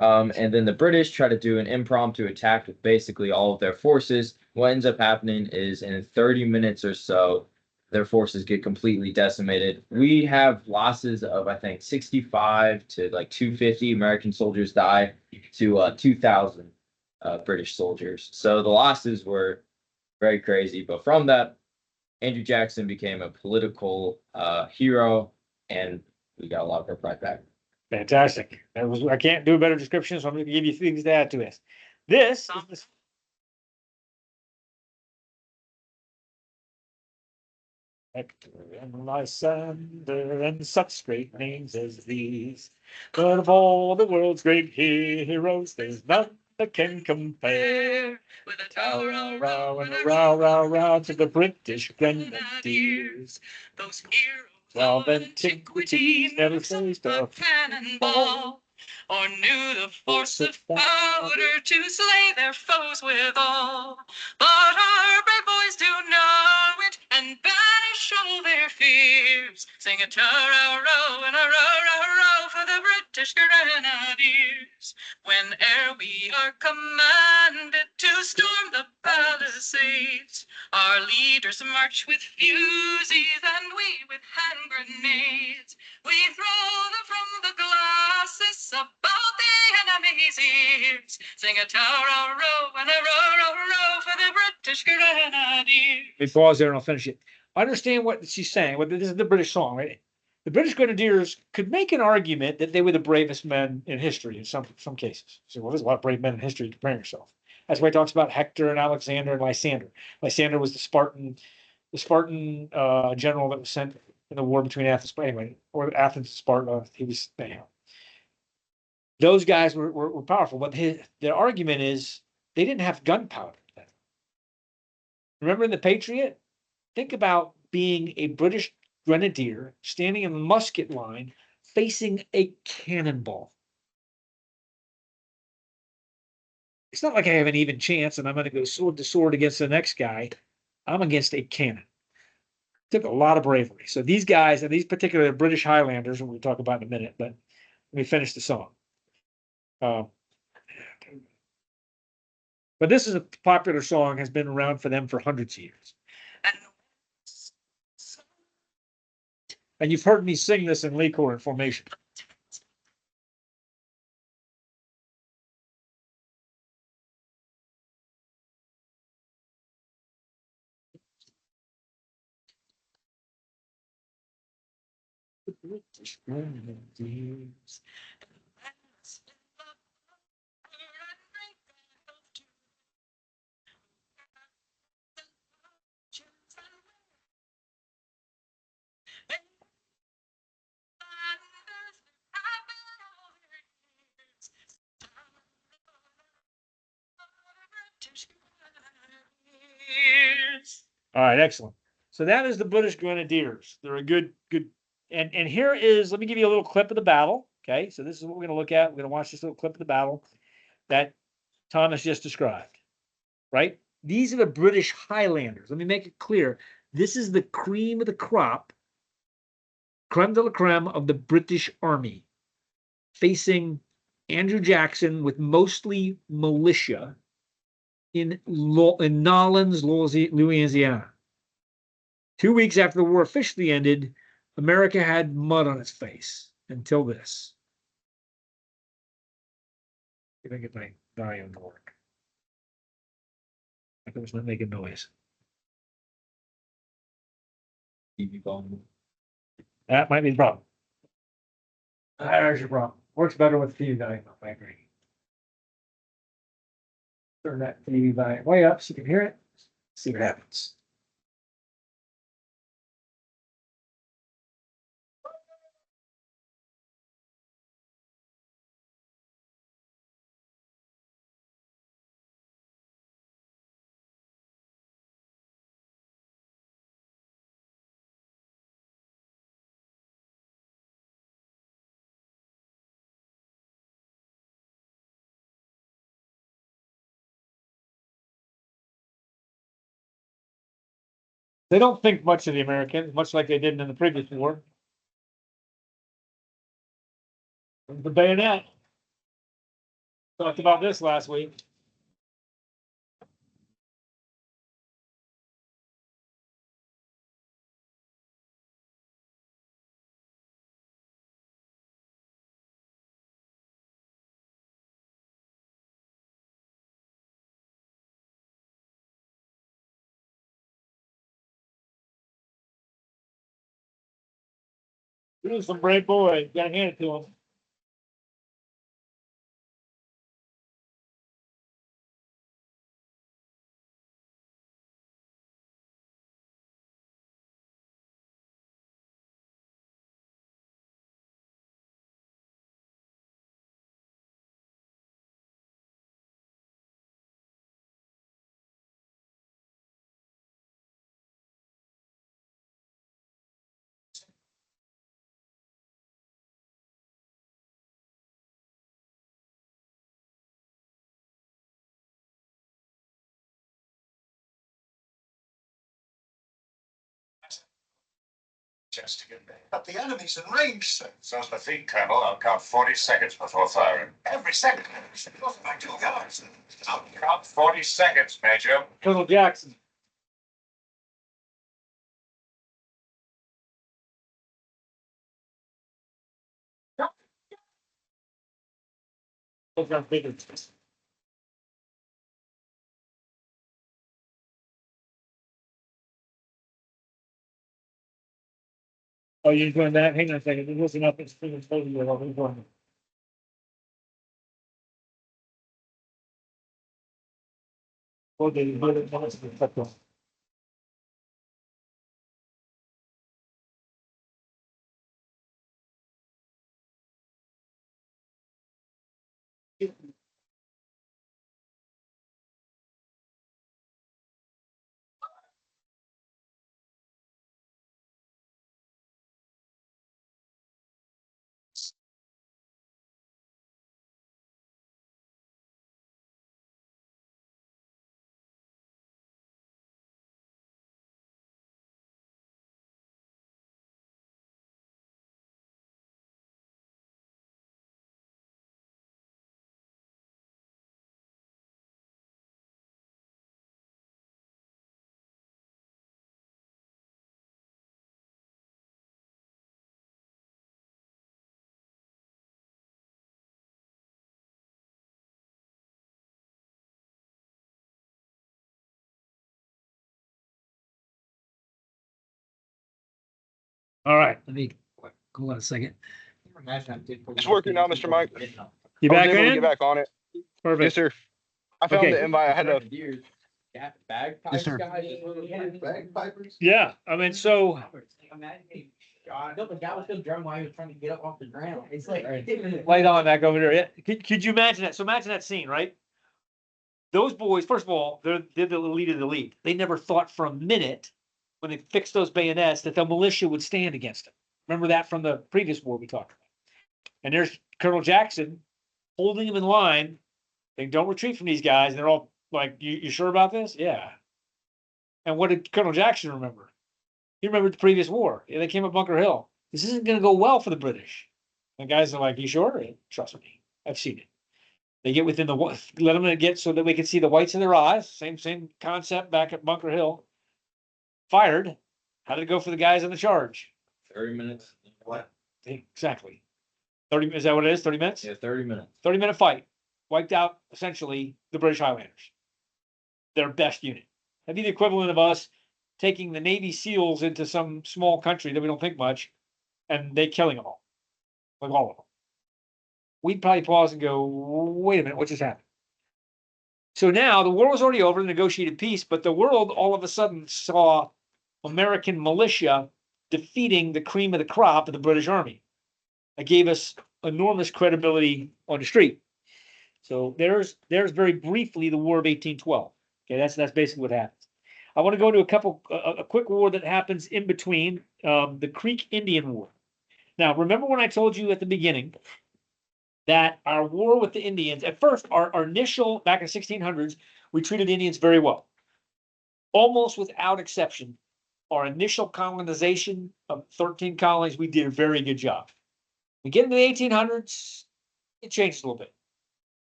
And then the British try to do an impromptu attack with basically all of their forces. What ends up happening is in 30 minutes or so, their forces get completely decimated. We have losses of, I think, 65 to like 250 American soldiers die to 2,000 British soldiers. So the losses were very crazy. But from that, Andrew Jackson became a political hero, and we got a lot of our pride back. Fantastic. I can't do a better description, so I'm gonna give you things to add to this. This is the Hector and Lysander and such great names as these. But of all the world's great heroes, there's none that can compare with a row, row, row, and a row, row, row to the British Grenadiers. Those heroes of antiquity never faced a cannonball, or knew the force of powder to slay their foes withal. But our brave boys do know it and banish all their fears. Sing a ta-ra-row and a row-row-row for the British Grenadiers. Whene'er we are commanded to storm the palisades, our leaders march with fusees and we with hand grenades. We throw them from the glasses about the enemy's ears. Sing a ta-ra-row and a row-row-row for the British Grenadiers. Let me pause there and I'll finish it. Understand what she's saying. This is the British song, right? The British Grenadiers could make an argument that they were the bravest men in history in some cases. So, well, there's a lot of brave men in history. Prepare yourself. That's why he talks about Hector and Alexander and Lysander. Lysander was the Spartan general that was sent in the war between Athens, anyway, or Athens and Sparta. He was anyhow. Those guys were powerful, but their argument is they didn't have gunpowder. Remember in the Patriot? Think about being a British grenadier standing in the musket line facing a cannonball. It's not like I have an even chance and I'm going to go sword to sword against the next guy. I'm against a cannon. It took a lot of bravery. So these guys, and these particular British Highlanders, and we'll talk about in a minute, but let me finish the song. But this is a popular song, has been around for them for hundreds of years. And you've heard me sing this in Lee Corps formation. All right, excellent. So that is the British Grenadiers. They're a good, and here is, let me give you a little clip of the battle. Okay, so this is what we're going to look at. We're going to watch this little clip of the battle that Thomas just described, right? These are the British Highlanders. Let me make it clear. This is the cream of the crop, creme de la creme of the British Army, facing Andrew Jackson with mostly militia in Nolens, Louisiana. 2 weeks after the war officially ended, America had mud on its face until this. If I get my volume to work. I think it's not making noise. TV volume. That might be the problem. There's your problem. Works better with TV volume. I agree. Turn that TV volume way up so you can hear it. See what happens. They don't think much of the Americans, much like they did in the previous war. The bayonet. Talked about this last week. He's some brave boy. Gotta hand it to him. Just to get there. But the enemy's in range, sir. So's my feet, Colonel. I'll count 40 seconds before firing. Every second. Goes back to guys. I'll count 40 seconds, Major. Colonel Jackson. Those are bigger. Oh, you're doing that? Hang on a second. Listen up. It's totally going. Okay, but it's all right. Let me hold on a second. It's working now, Mr. Mike. You I was back able to in? get back on it. Yes, Perfect. sir. I found Okay. the invite. I had to. Bagpipes, sir. guys. Bagpipers? Yeah, I mean, so No, the guy was still drumming while he was trying to get up off the ground. It's like. light on back over there. Yeah. Could you imagine that? So imagine that scene, right? Those boys, first of all, they're the elite of the league. They never thought for a minute when they fixed those bayonets that the militia would stand against them. Remember that from the previous war we talked about. And there's Colonel Jackson holding them in line. They don't retreat from these guys. And they're all like, you sure about this? Yeah. And what did Colonel Jackson remember? He remembered the previous war. Yeah, they came up Bunker Hill. This isn't going to go well for the British. And the guys are like, you sure? Trust me. I've seen it. They get within the, let them get so that we can see the whites of their eyes. Same concept back at Bunker Hill. Fired. How did it go for the guys on the charge? 30 minutes. What? Exactly. 30, is that what it is? 30 minutes? Yeah, 30 minutes. 30-minute fight. Wiped out essentially the British Highlanders. Their best unit. That'd be the equivalent of us taking the Navy SEALs into some small country that we don't think much, and they killing them all. Like all of them. We'd probably pause and go, wait a minute, what just happened? So now the war was already over, the negotiated peace, but the world all of a sudden saw American militia defeating the cream of the crop of the British Army. That gave us enormous credibility on the street. So there's very briefly the War of 1812. Okay, that's basically what happens. I want to go to a quick war that happens in between, the Creek Indian War. Now, remember when I told you at the beginning that our war with the Indians, at first, our initial, back in 1600s, we treated Indians very well. Almost without exception, our initial colonization of 13 colonies, we did a very good job. We get into the 1800s, it changes a little bit,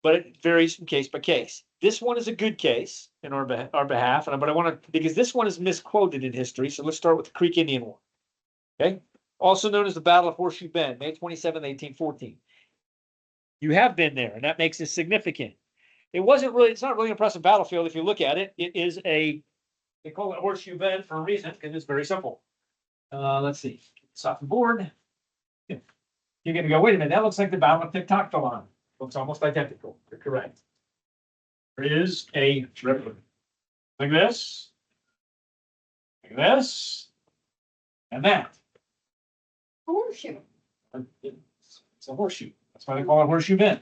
but it varies from case by case. This one is a good case in our behalf, but I want to, because this one is misquoted in history, so let's start with the Creek Indian War. Okay, also known as the Battle of Horseshoe Bend, May 27, 1814. You have been there, and that makes it significant. It's not really an impressive battlefield if you look at it. It is they call it Horseshoe Bend for a reason, because it's very simple. Let's see, it's off the board. You're gonna go, wait a minute, that looks like the Battle of Tic-Tac-Tolan. Looks almost identical. You're correct. There is a river. Like this. Like this. And that. Horseshoe. It's a horseshoe. That's why they call it Horseshoe Bend.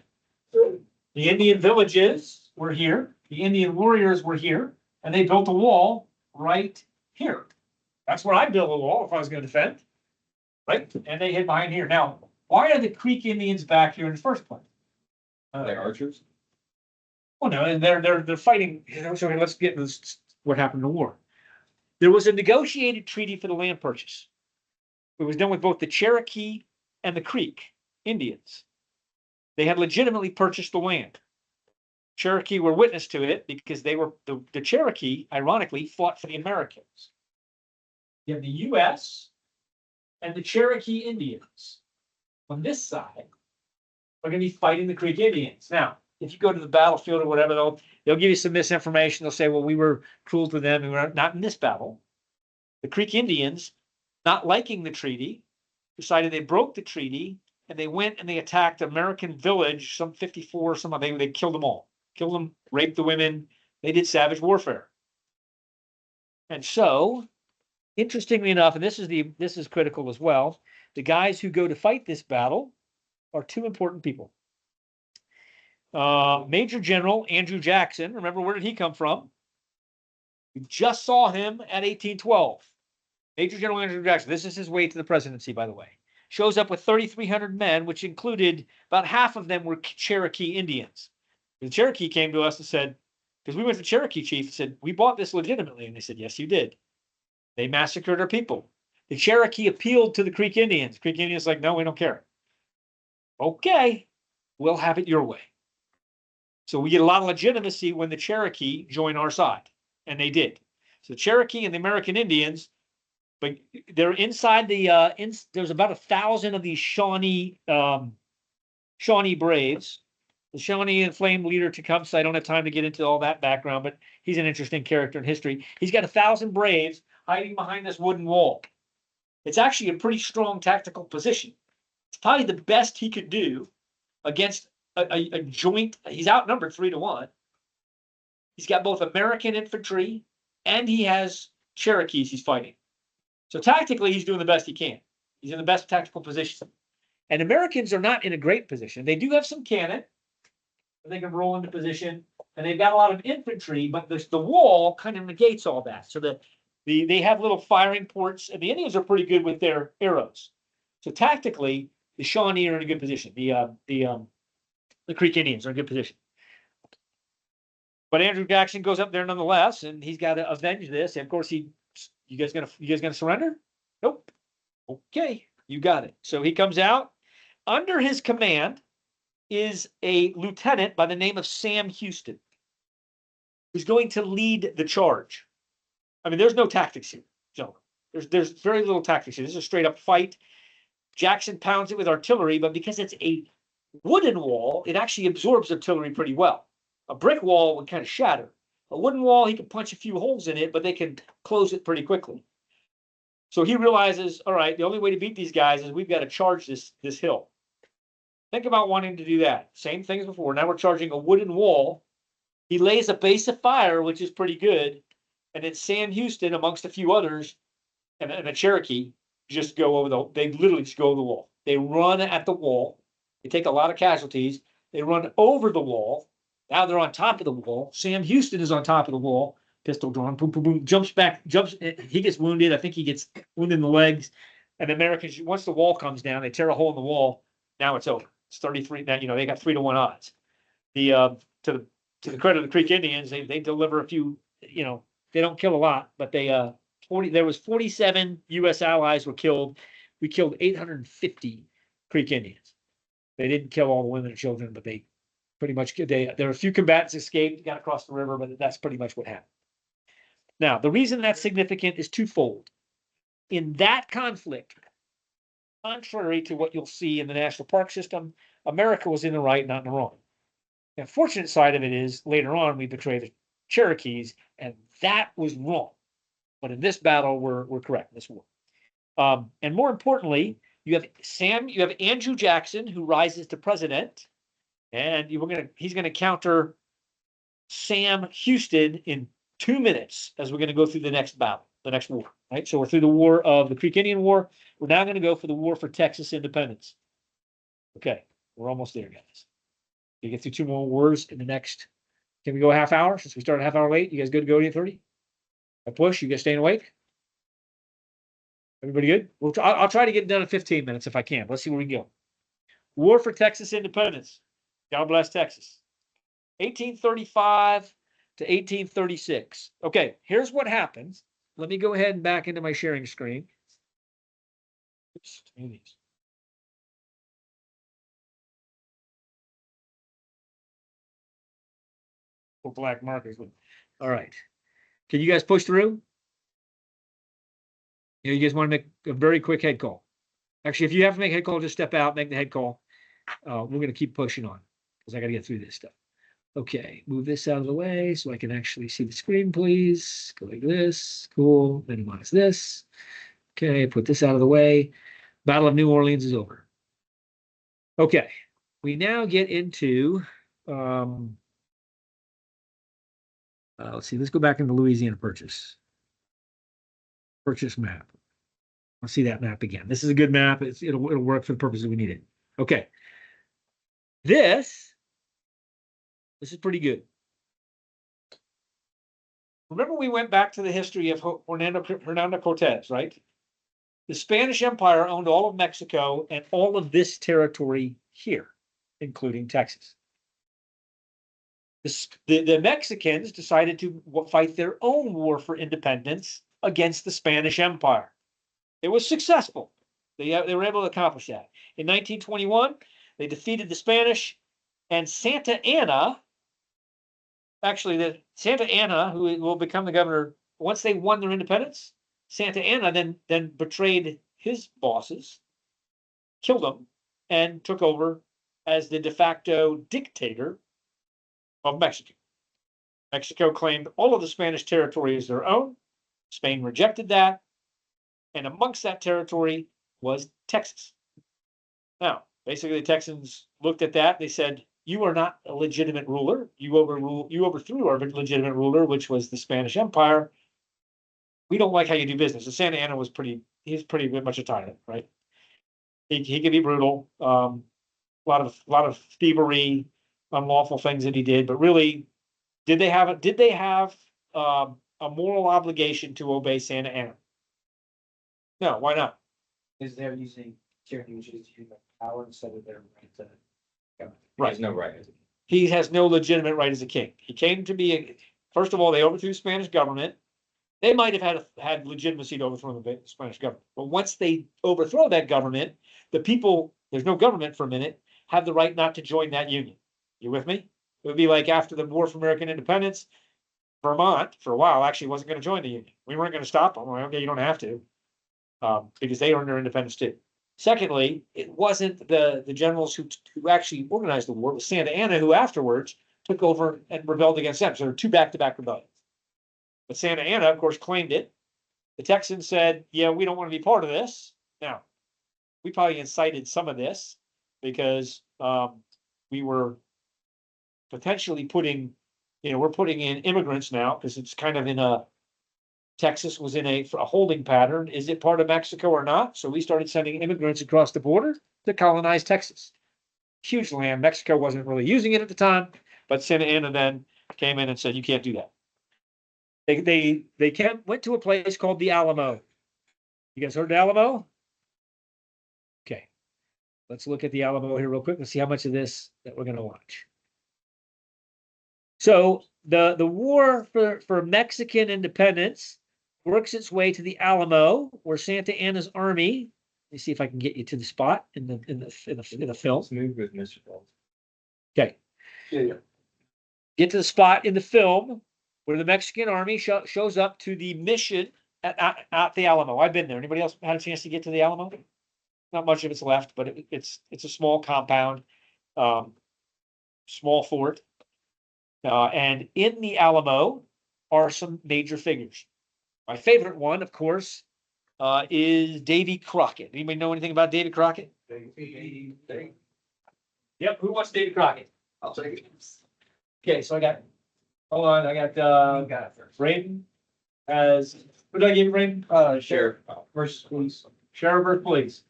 The Indian villages were here. The Indian warriors were here. And they built a wall right here. That's where I'd build a wall if I was going to defend. Right? And they hid behind here. Now, why are the Creek Indians back here in the first place? They're archers. Well, no, and they're fighting. So let's get into this, what happened in the war. There was a negotiated treaty for the land purchase. It was done with both the Cherokee and the Creek Indians. They had legitimately purchased the land. Cherokee were witness to it because they were the Cherokee, ironically, fought for the Americans. You have the U.S. and the Cherokee Indians on this side are going to be fighting the Creek Indians. Now, if you go to the battlefield or whatever, they'll give you some misinformation. They'll say, well, we were cruel to them. We were not in this battle. The Creek Indians, not liking the treaty, decided they broke the treaty and they went and they attacked American village, some 54, they killed them all. Killed them, raped the women. They did savage warfare. And so, interestingly enough, and this is critical as well, the guys who go to fight this battle are two important people. Major General Andrew Jackson, remember, where did he come from? We just saw him at 1812. Major General Andrew Jackson, this is his way to the presidency, by the way, shows up with 3,300 men, which included about half of them were Cherokee Indians. The Cherokee came to us and said, because we went to Cherokee chief and said, we bought this legitimately. And they said, yes, you did. They massacred our people. The Cherokee appealed to the Creek Indians. Creek Indians like, no, we don't care. Okay, we'll have it your way. So we get a lot of legitimacy when the Cherokee join our side. And they did. So the Cherokee and the American Indians, but they're inside the, there's about 1,000 of these Shawnee Braves. The Shawnee inflamed leader Tecumseh. I don't have time to get into all that background, but he's an interesting character in history. He's got 1,000 Braves hiding behind this wooden wall. It's actually a pretty strong tactical position. It's probably the best he could do against a joint. He's outnumbered 3-1. He's got both American infantry and he has Cherokees he's fighting. So tactically, he's doing the best he can. He's in the best tactical position. And Americans are not in a great position. They do have some cannon. They can roll into position, and they've got a lot of infantry, but the wall kind of negates all that. So they have little firing ports, and the Indians are pretty good with their arrows. So tactically, the Shawnee are in a good position. The Creek Indians are in a good position. But Andrew Jackson goes up there nonetheless, and he's got to avenge this. And of course, you guys gonna surrender? Nope. Okay, you got it. So he comes out. Under his command is a lieutenant by the name of Sam Houston, who's going to lead the charge. I mean, there's no tactics here, gentlemen. There's very little tactics here. This is a straight up fight. Jackson pounds it with artillery, but because it's a wooden wall, it actually absorbs artillery pretty well. A brick wall would kind of shatter. A wooden wall, he can punch a few holes in it, but they can close it pretty quickly. So he realizes, all right, the only way to beat these guys is we've got to charge this hill. Think about wanting to do that. Same thing as before. Now we're charging a wooden wall. He lays a base of fire, which is pretty good. And then Sam Houston, amongst a few others, and a Cherokee, just go over they literally just go over the wall. They run at the wall. They take a lot of casualties. They run over the wall. Now they're on top of the wall. Sam Houston is on top of the wall. Pistol drawn, boom, boom, boom, jumps back, he gets wounded. I think he gets wounded in the legs. And the Americans, once the wall comes down, they tear a hole in the wall. Now it's over. It's 33. Now, they got 3-1 odds. To the credit of the Creek Indians, they deliver a few, they don't kill a lot, but there was 47 U.S. allies were killed. We killed 850 Creek Indians. They didn't kill all the women and children, but they pretty much, there were a few combatants escaped, got across the river, but that's pretty much what happened. Now, the reason that's significant is twofold. In that conflict, contrary to what you'll see in the national park system, America was in the right, not in the wrong. The unfortunate side of it is later on we betrayed the Cherokees, and that was wrong. But in this battle, we're correct in this war. And more importantly, You have Andrew Jackson, who rises to president, and he's gonna counter Sam Houston in 2 minutes as we're gonna go through the next battle, the next war, right? So we're through the war of the Creek Indian War. We're now gonna go for the war for Texas independence. Okay, we're almost there, guys. We get through 2 more wars in the next. Can we go a half hour since we started a half hour late? You guys good to go to 8:30? I push. You guys staying awake? Everybody good? I'll try to get it done in 15 minutes if I can. Let's see where we can go. War for Texas independence. God bless Texas. 1835 to 1836. Okay, here's what happens. Let me go ahead and back into my sharing screen. Oops, too many of these. Black markers. All right. Can you guys push through? You guys want to make a very quick head call. Actually, if you have to make a head call, just step out, make the head call. We're going to keep pushing on because I got to get through this stuff. Okay, move this out of the way so I can actually see the screen, please. Go like this. Cool. Minimize this. Okay, put this out of the way. Battle of New Orleans is over. Okay, we now get into, let's see, let's go back into Louisiana Purchase. Purchase map. I'll see that map again. This is a good map. It'll work for the purposes we need it. Okay. This is pretty good. Remember we went back to the history of Hernando Cortez, right? The Spanish Empire owned all of Mexico and all of this territory here, including Texas. The Mexicans decided to fight their own war for independence against the Spanish Empire. It was successful. They were able to accomplish that. In 1921, they defeated the Spanish, and Santa Anna, who will become the governor, once they won their independence, Santa Anna then betrayed his bosses, killed them, and took over as the de facto dictator of Mexico. Mexico claimed all of the Spanish territory as their own. Spain rejected that. And amongst that territory was Texas. Now, basically, the Texans looked at that. They said, you are not a legitimate ruler. You overthrew our legitimate ruler, which was the Spanish Empire. We don't like how you do business. And Santa Anna he's pretty much a tyrant, right? He could be brutal. A lot of thievery, unlawful things that he did. But really, did they have a moral obligation to obey Santa Anna? No, why not? Because they're using tyranny, which is using power instead of their right to govern. There's no right. He has no legitimate right as a king. He came to be first of all, they overthrew the Spanish government. They might have had legitimacy to overthrow the Spanish government. But once they overthrow that government, the people, there's no government for a minute, have the right not to join that union. You with me? It would be like after the War for American Independence, Vermont, for a while, actually wasn't going to join the union. We weren't going to stop them. Well, okay, you don't have to. Because they earned their independence too. Secondly, it wasn't the generals who actually organized the war. It was Santa Anna who afterwards took over and rebelled against them. So there were 2 back-to-back rebellions. But Santa Anna, of course, claimed it. The Texans said, yeah, we don't want to be part of this. Now, we probably incited some of this because we were potentially we're putting in immigrants now because it's kind of in Texas was in a holding pattern. Is it part of Mexico or not? So we started sending immigrants across the border to colonize Texas. Huge land. Mexico wasn't really using it at the time, but Santa Anna then came in and said, you can't do that. They went to a place called the Alamo. You guys heard of the Alamo? Okay. Let's look at the Alamo here real quick and see how much of this that we're going to watch. So the war for Mexican independence works its way to the Alamo, where Santa Anna's army. Let me see if I can get you to the spot in the film. Let's move with Mr. Ball. Okay. Yeah. Get to the spot in the film where the Mexican army shows up to the mission at the Alamo. I've been there. Anybody else had a chance to get to the Alamo? Not much of it's left, but it's a small compound, small fort. And in the Alamo are some major figures. My favorite one, of course, is Davy Crockett. Anybody know anything about Davy Crockett? Yep, who wants Davy Crockett? I'll take it. Okay, so I got, hold on, I got, Got it first. Braden as, who did I give you, Braden? Sheriff. Versus police. Sheriff versus police.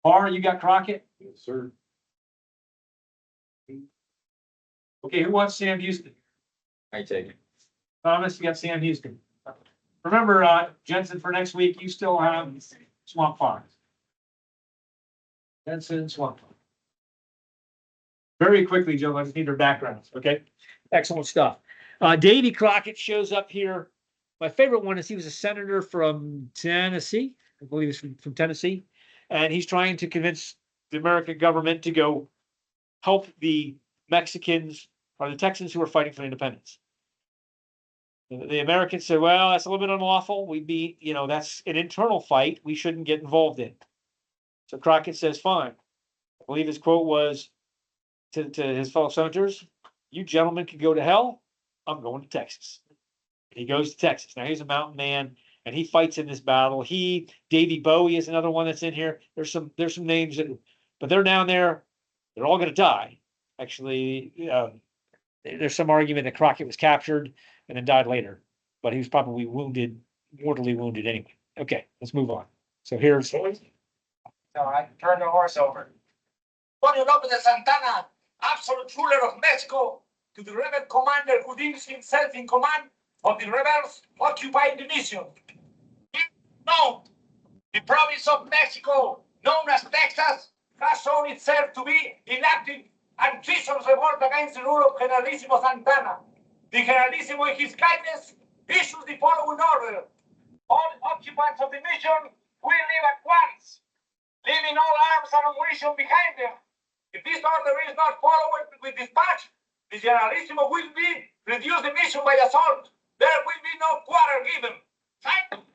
Mar, you got Crockett? Yes, sir. Okay, who wants Sam Houston? I take it. Thomas, you got Sam Houston. Remember, Jensen, for next week, you still have Swamp Fox. Jensen, Swamp Fox. Very quickly, Joe, I just need their backgrounds, okay? Excellent stuff. Davy Crockett shows up here. My favorite one is he was a senator from Tennessee. I believe he's from Tennessee. And he's trying to convince the American government to go help the Mexicans or the Texans who are fighting for independence. The Americans said, well, that's a little bit unlawful. We'd be, that's an internal fight we shouldn't get involved in. So Crockett says, fine. I believe his quote was to his fellow senators, you gentlemen can go to hell. I'm going to Texas. He goes to Texas. Now he's a mountain man and he fights in this battle. Davy Bowie is another one that's in here. There's some names but they're down there. They're all going to die. Actually, there's some argument that Crockett was captured and then died later, but he was probably mortally wounded anyway. Okay, let's move on. So here's. All right, turn the horse over. Antonio Lopez de Santana, absolute ruler of Mexico, to the rebel commander who deems himself in command of the rebels occupying the nation. No, the province of Mexico, known as Texas, has shown itself to be inactive and treasonous revolt against the rule of Generalissimo Santana. The Generalissimo, in his kindness, issues the following order. All occupants of the mission will leave at once, leaving all arms and ammunition behind them. If this order is not followed with dispatch, the Generalissimo will be reduce the mission by assault. There will be no quarter given. Sign.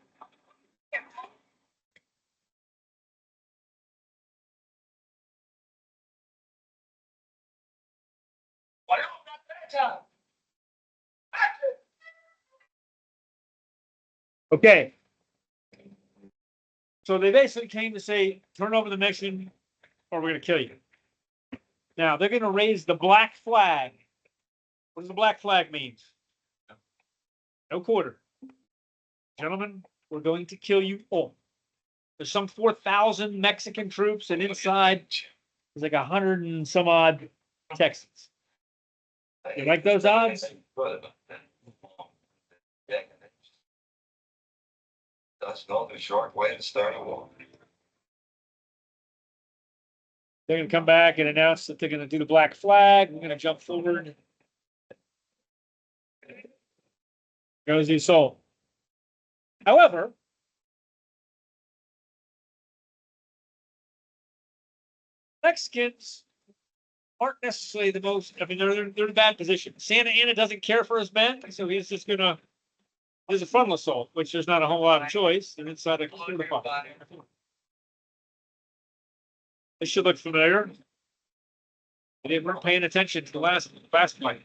Okay. So they basically came to say, turn over the mission or we're going to kill you. Now they're going to raise the black flag. What does the black flag mean? No quarter. Gentlemen, we're going to kill you all. There's some 4,000 Mexican troops and inside there's like 100 and some odd Texans. You like those odds? That's not the short way to start a war. They're going to come back and announce that they're going to do the black flag. We're going to jump forward. Goes the assault. However, Mexicans aren't necessarily the most, they're in a bad position. Santa Anna doesn't care for his men, so he's just gonna, there's a frontal assault, which there's not a whole lot of choice, and inside a fortified. This should look familiar. They weren't paying attention to the last fight.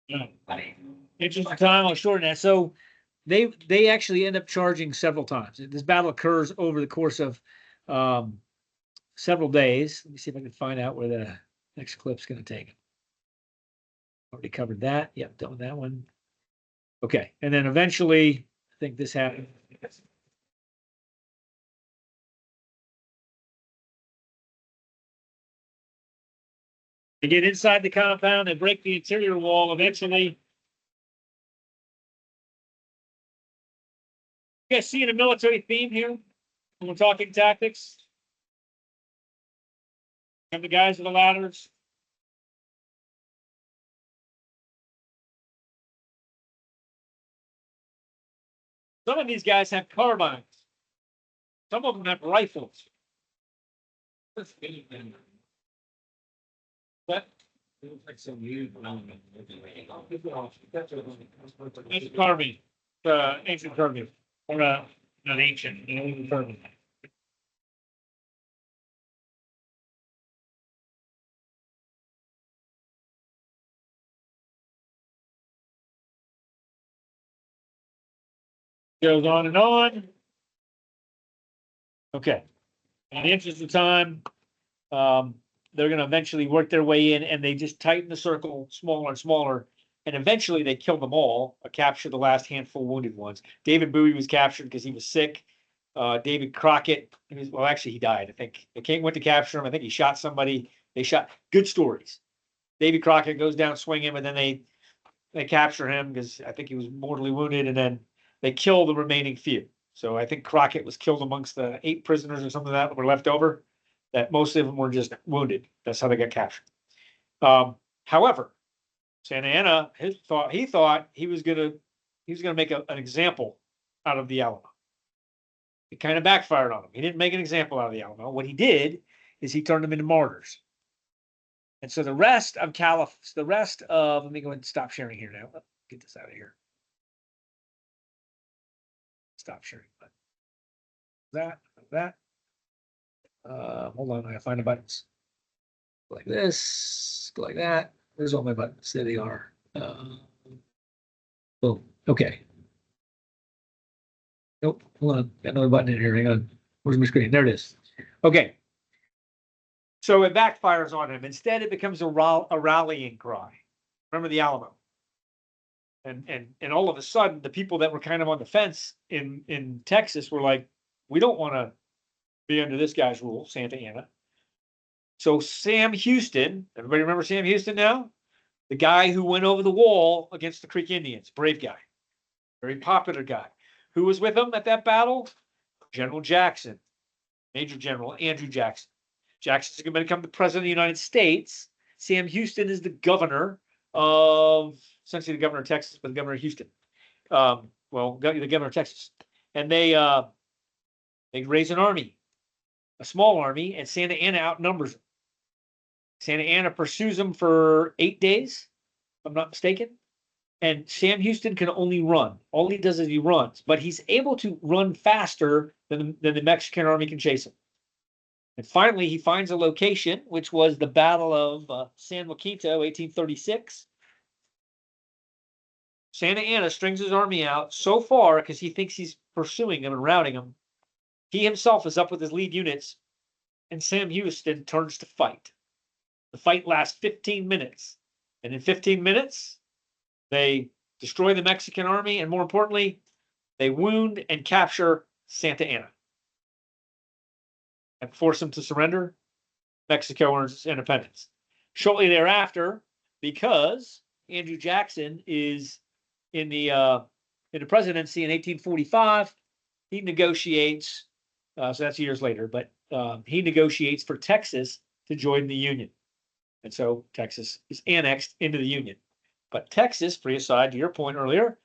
Interest of time, I'll shorten that. So they actually end up charging several times. This battle occurs over the course of several days. Let me see if I can find out where the next clip's going to take. Already covered that. Yep, done with that one. Okay, and then eventually, I think this happened. They get inside the compound and break the interior wall. Eventually, you guys seeing a military theme here when we're talking tactics? And the guys with the ladders. Some of these guys have carbines. Some of them have rifles. But that's a carbine, ancient carbine, or not ancient, carbine. Goes on and on. Okay. In the interest of time, they're going to eventually work their way in, and they just tighten the circle smaller and smaller. And eventually they kill them all, capture the last handful of wounded ones. David Bowie was captured because he was sick. David Crockett, well, actually, he died. I think the king went to capture him. I think he shot somebody. They shot good stories. David Crockett goes down swinging, but then they capture him because I think he was mortally wounded, and then they kill the remaining few. So I think Crockett was killed amongst the 8 prisoners or something that were left over. That most of them were just wounded. That's how they got captured. However, Santa Anna, he thought he was gonna make an example out of the Alamo. It kind of backfired on him. He didn't make an example out of the Alamo. What he did is he turned them into martyrs. And so the rest of let me go ahead and stop sharing here now. Let's get this out of here. Stop sharing. That. Hold on, I gotta find the buttons. Go like this, go like that. There's all my buttons. There they are. Boom. Okay. Nope. Hold on. Got another button in here. Hang on. Where's my screen? There it is. Okay. So it backfires on him. Instead, it becomes a rallying cry. Remember the Alamo. And all of a sudden, the people that were kind of on the fence in Texas were like, we don't want to be under this guy's rule, Santa Anna. So Sam Houston, everybody remember Sam Houston now? The guy who went over the wall against the Creek Indians, brave guy, very popular guy. Who was with him at that battle? General Jackson, Major General Andrew Jackson. Jackson's going to become the president of the United States. Sam Houston is the governor of, essentially the governor of Texas, but the governor of Houston. The governor of Texas. And they raise an army, a small army, and Santa Anna outnumbers them. Santa Anna pursues them for 8 days, if I'm not mistaken. And Sam Houston can only run. All he does is he runs, but he's able to run faster than the Mexican army can chase him. And finally, he finds a location, which was the Battle of San Jacinto, 1836. Santa Anna strings his army out so far because he thinks he's pursuing them and routing them. He himself is up with his lead units, and Sam Houston turns to fight. The fight lasts 15 minutes. And in 15 minutes, they destroy the Mexican army, and more importantly, they wound and capture Santa Anna and force them to surrender. Mexico earns its independence. Shortly thereafter, because Andrew Jackson is in the presidency in 1845, he negotiates. So that's years later, but he negotiates for Texas to join the Union, and so Texas is annexed into the Union. But Texas, free aside to your point earlier,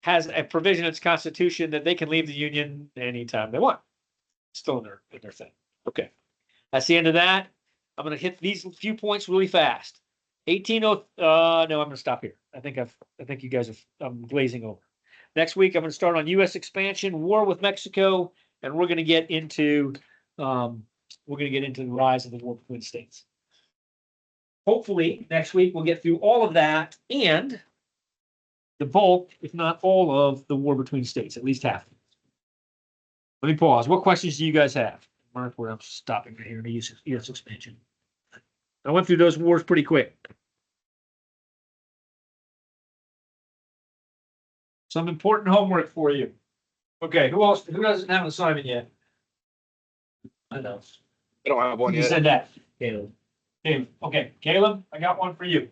has a provision in its constitution that they can leave the Union anytime they want. Still in their thing. Okay. That's the end of that. I'm going to hit these few points really fast. 18 no, I'm going to stop here. I think you guys I'm glazing over. Next week, I'm going to start on U.S. expansion, war with Mexico, and we're going to get into the rise of the war between states. hopefully next week we'll get through all of that and the bulk, if not all of the war between states, at least half. Let me pause. What questions do you guys have? Mark, where I'm stopping right here in the US expansion. I went through those wars pretty quick. Some important homework for you. Okay, who else? Who doesn't have an assignment yet? I know. I don't have one You yet. said that. Caleb. Caleb. Okay, Caleb, I got one for you.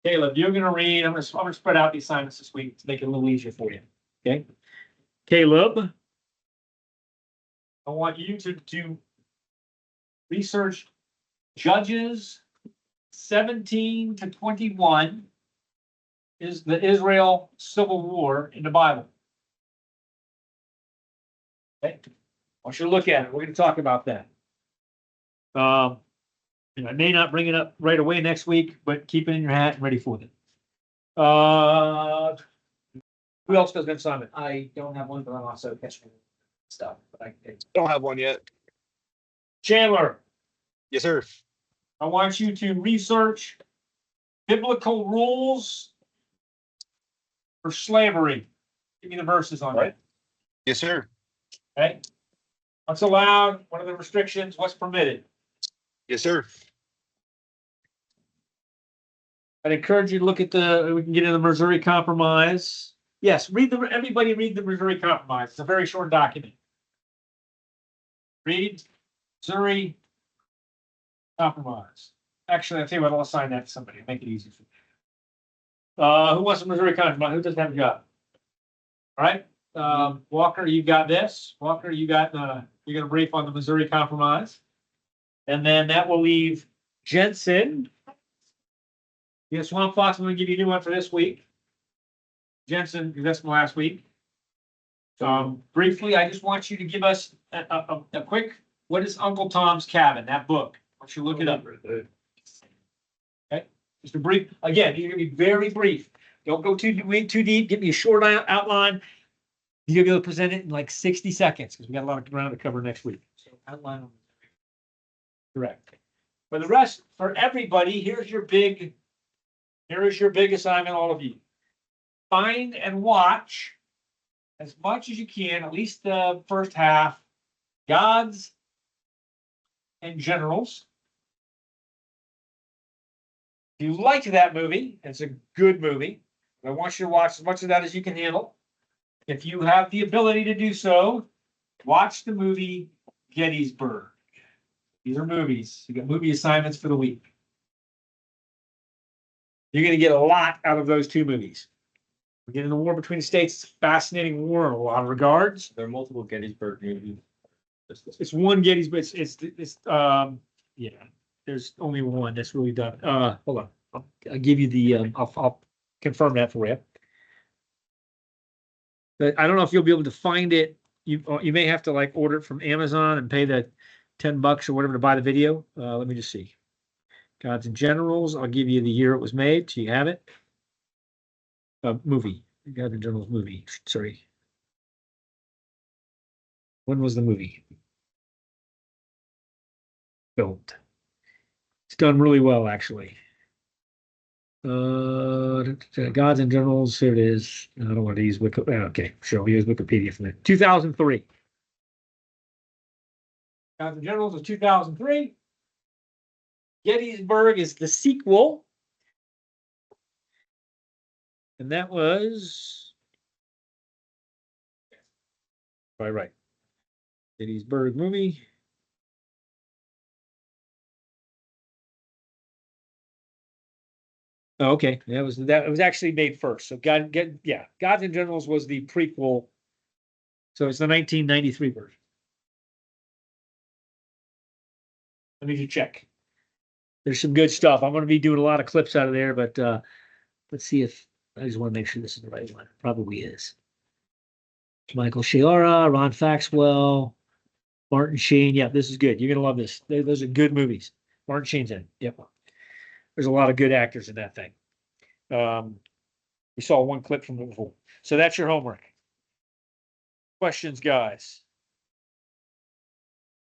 Caleb, you're gonna read. I'm gonna spread out the assignments this week to make it a little easier for you. Okay. Caleb, I want you to research Judges 17 to 21 is the Israel Civil War in the Bible. Okay. I want you to look at it. We're going to talk about that. I may not bring it up right away next week, but keep it in your hat and ready for it. Who else does an assignment? I don't have one, but I'm also catching stuff. But I don't have one yet. Chandler, Yes, sir. I want you to research biblical rules for slavery. Give me the verses on that. Yes, sir. Okay. What's allowed? What are the restrictions? What's permitted? Yes, sir. I'd encourage you to look at we can get into the Missouri Compromise. Yes, everybody read the Missouri Compromise. It's a very short document. Read Missouri Compromise. Actually, I'll tell you what, I'll assign that to somebody, make it easy for you. Who wants a Missouri Compromise? Who doesn't have a job? All right, Walker, you got this. Walker, you're gonna brief on the Missouri Compromise. And then that will leave Jensen. Yeah, Swamp Fox, I'm gonna give you a new one for this week. Jensen, because that's my last week. Briefly, I just want you to give us a quick, what is Uncle Tom's Cabin, that book? Why don't you look it up? Okay, just a brief, again, you're gonna be very brief. Don't go too deep, give me a short outline. You're gonna be able to present it in like 60 seconds, because we got a lot of ground to cover next week. So outline. Correct. For the rest, for everybody, here is your big assignment, all of you. Find and watch as much as you can, at least the first half, Gods and Generals. If you liked that movie, it's a good movie. I want you to watch as much of that as you can handle. If you have the ability to do so, watch the movie Gettysburg. These are movies. You got movie assignments for the week. You're going to get a lot out of those two movies. We're getting the war between the states. It's a fascinating war in a lot of regards. There are multiple Gettysburg movies. It's one Gettysburg. It's yeah. There's only one that's really done. Hold on. I'll give you the. I'll confirm that for you. But I don't know if you'll be able to find it. You may have to like order it from Amazon and pay the $10 or whatever to buy the video. Let me just see. Gods and Generals. I'll give you the year it was made, so you have it. Movie. Gods and Generals movie. Sorry. When was the movie filmed? It's done really well, actually. Gods and Generals. Here it is. I don't want to use Wikipedia. Okay, sure. I'll use Wikipedia for that. 2003. Gods and Generals was 2003. Gettysburg is the sequel. And that was. Right. Gettysburg movie. Oh, okay, that was actually made first. So Gods and Generals was the prequel. So it's the 1993 version. Let me just check. There's some good stuff. I'm going to be doing a lot of clips out of there, but let's see if I just want to make sure this is the right one. Probably is. Michael Shiara, Ron Faxwell, Martin Sheen. Yeah, this is good. You're going to love this. Those are good movies. Martin Sheen's in it. Yep. There's a lot of good actors in that thing. We saw one clip from it before. So that's your homework. Questions, guys?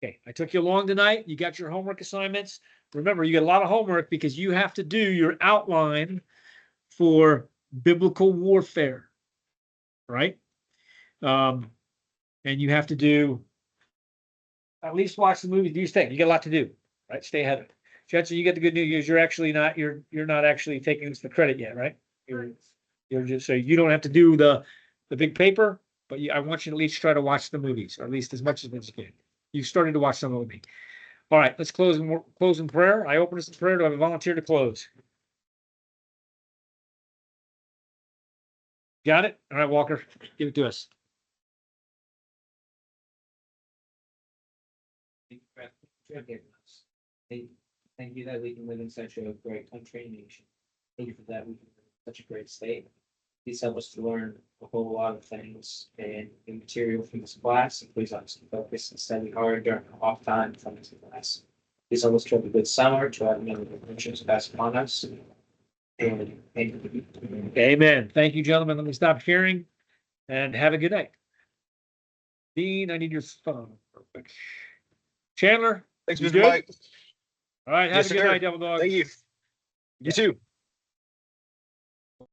Okay, I took you along tonight. You got your homework assignments. Remember, you got a lot of homework because you have to do your outline for biblical warfare, right? And you have to do at least watch the movie. Do your thing. You got a lot to do, right? Stay ahead of it. Jensen, you get the good news. You're actually not. You're not actually taking the credit yet, right? You're just so you don't have to do the big paper, but I want you to at least try to watch the movies, or at least as much as you can. You started to watch some with me. All right, let's close in prayer. I open this in prayer. Do I have a volunteer to close? Got it? All right, Walker, give it to us. Thank you for forgiving us. Thank you that we can live in such a great country and nation. Thank you for that we can live in such a great state. Please help us to learn a whole lot of things and the material from this class. And please help us to focus and study hard during our off time from this class. Please help us to have a good summer, to have many adventures pass upon us. And thank you. Amen. Thank you, gentlemen. Let me stop sharing and have a good night. Dean, I need your phone. Perfect. Chandler? Thanks, You Mr. good? Mike. All right, have Yes, a good sir. night, Devil Dog. Thank you. You too.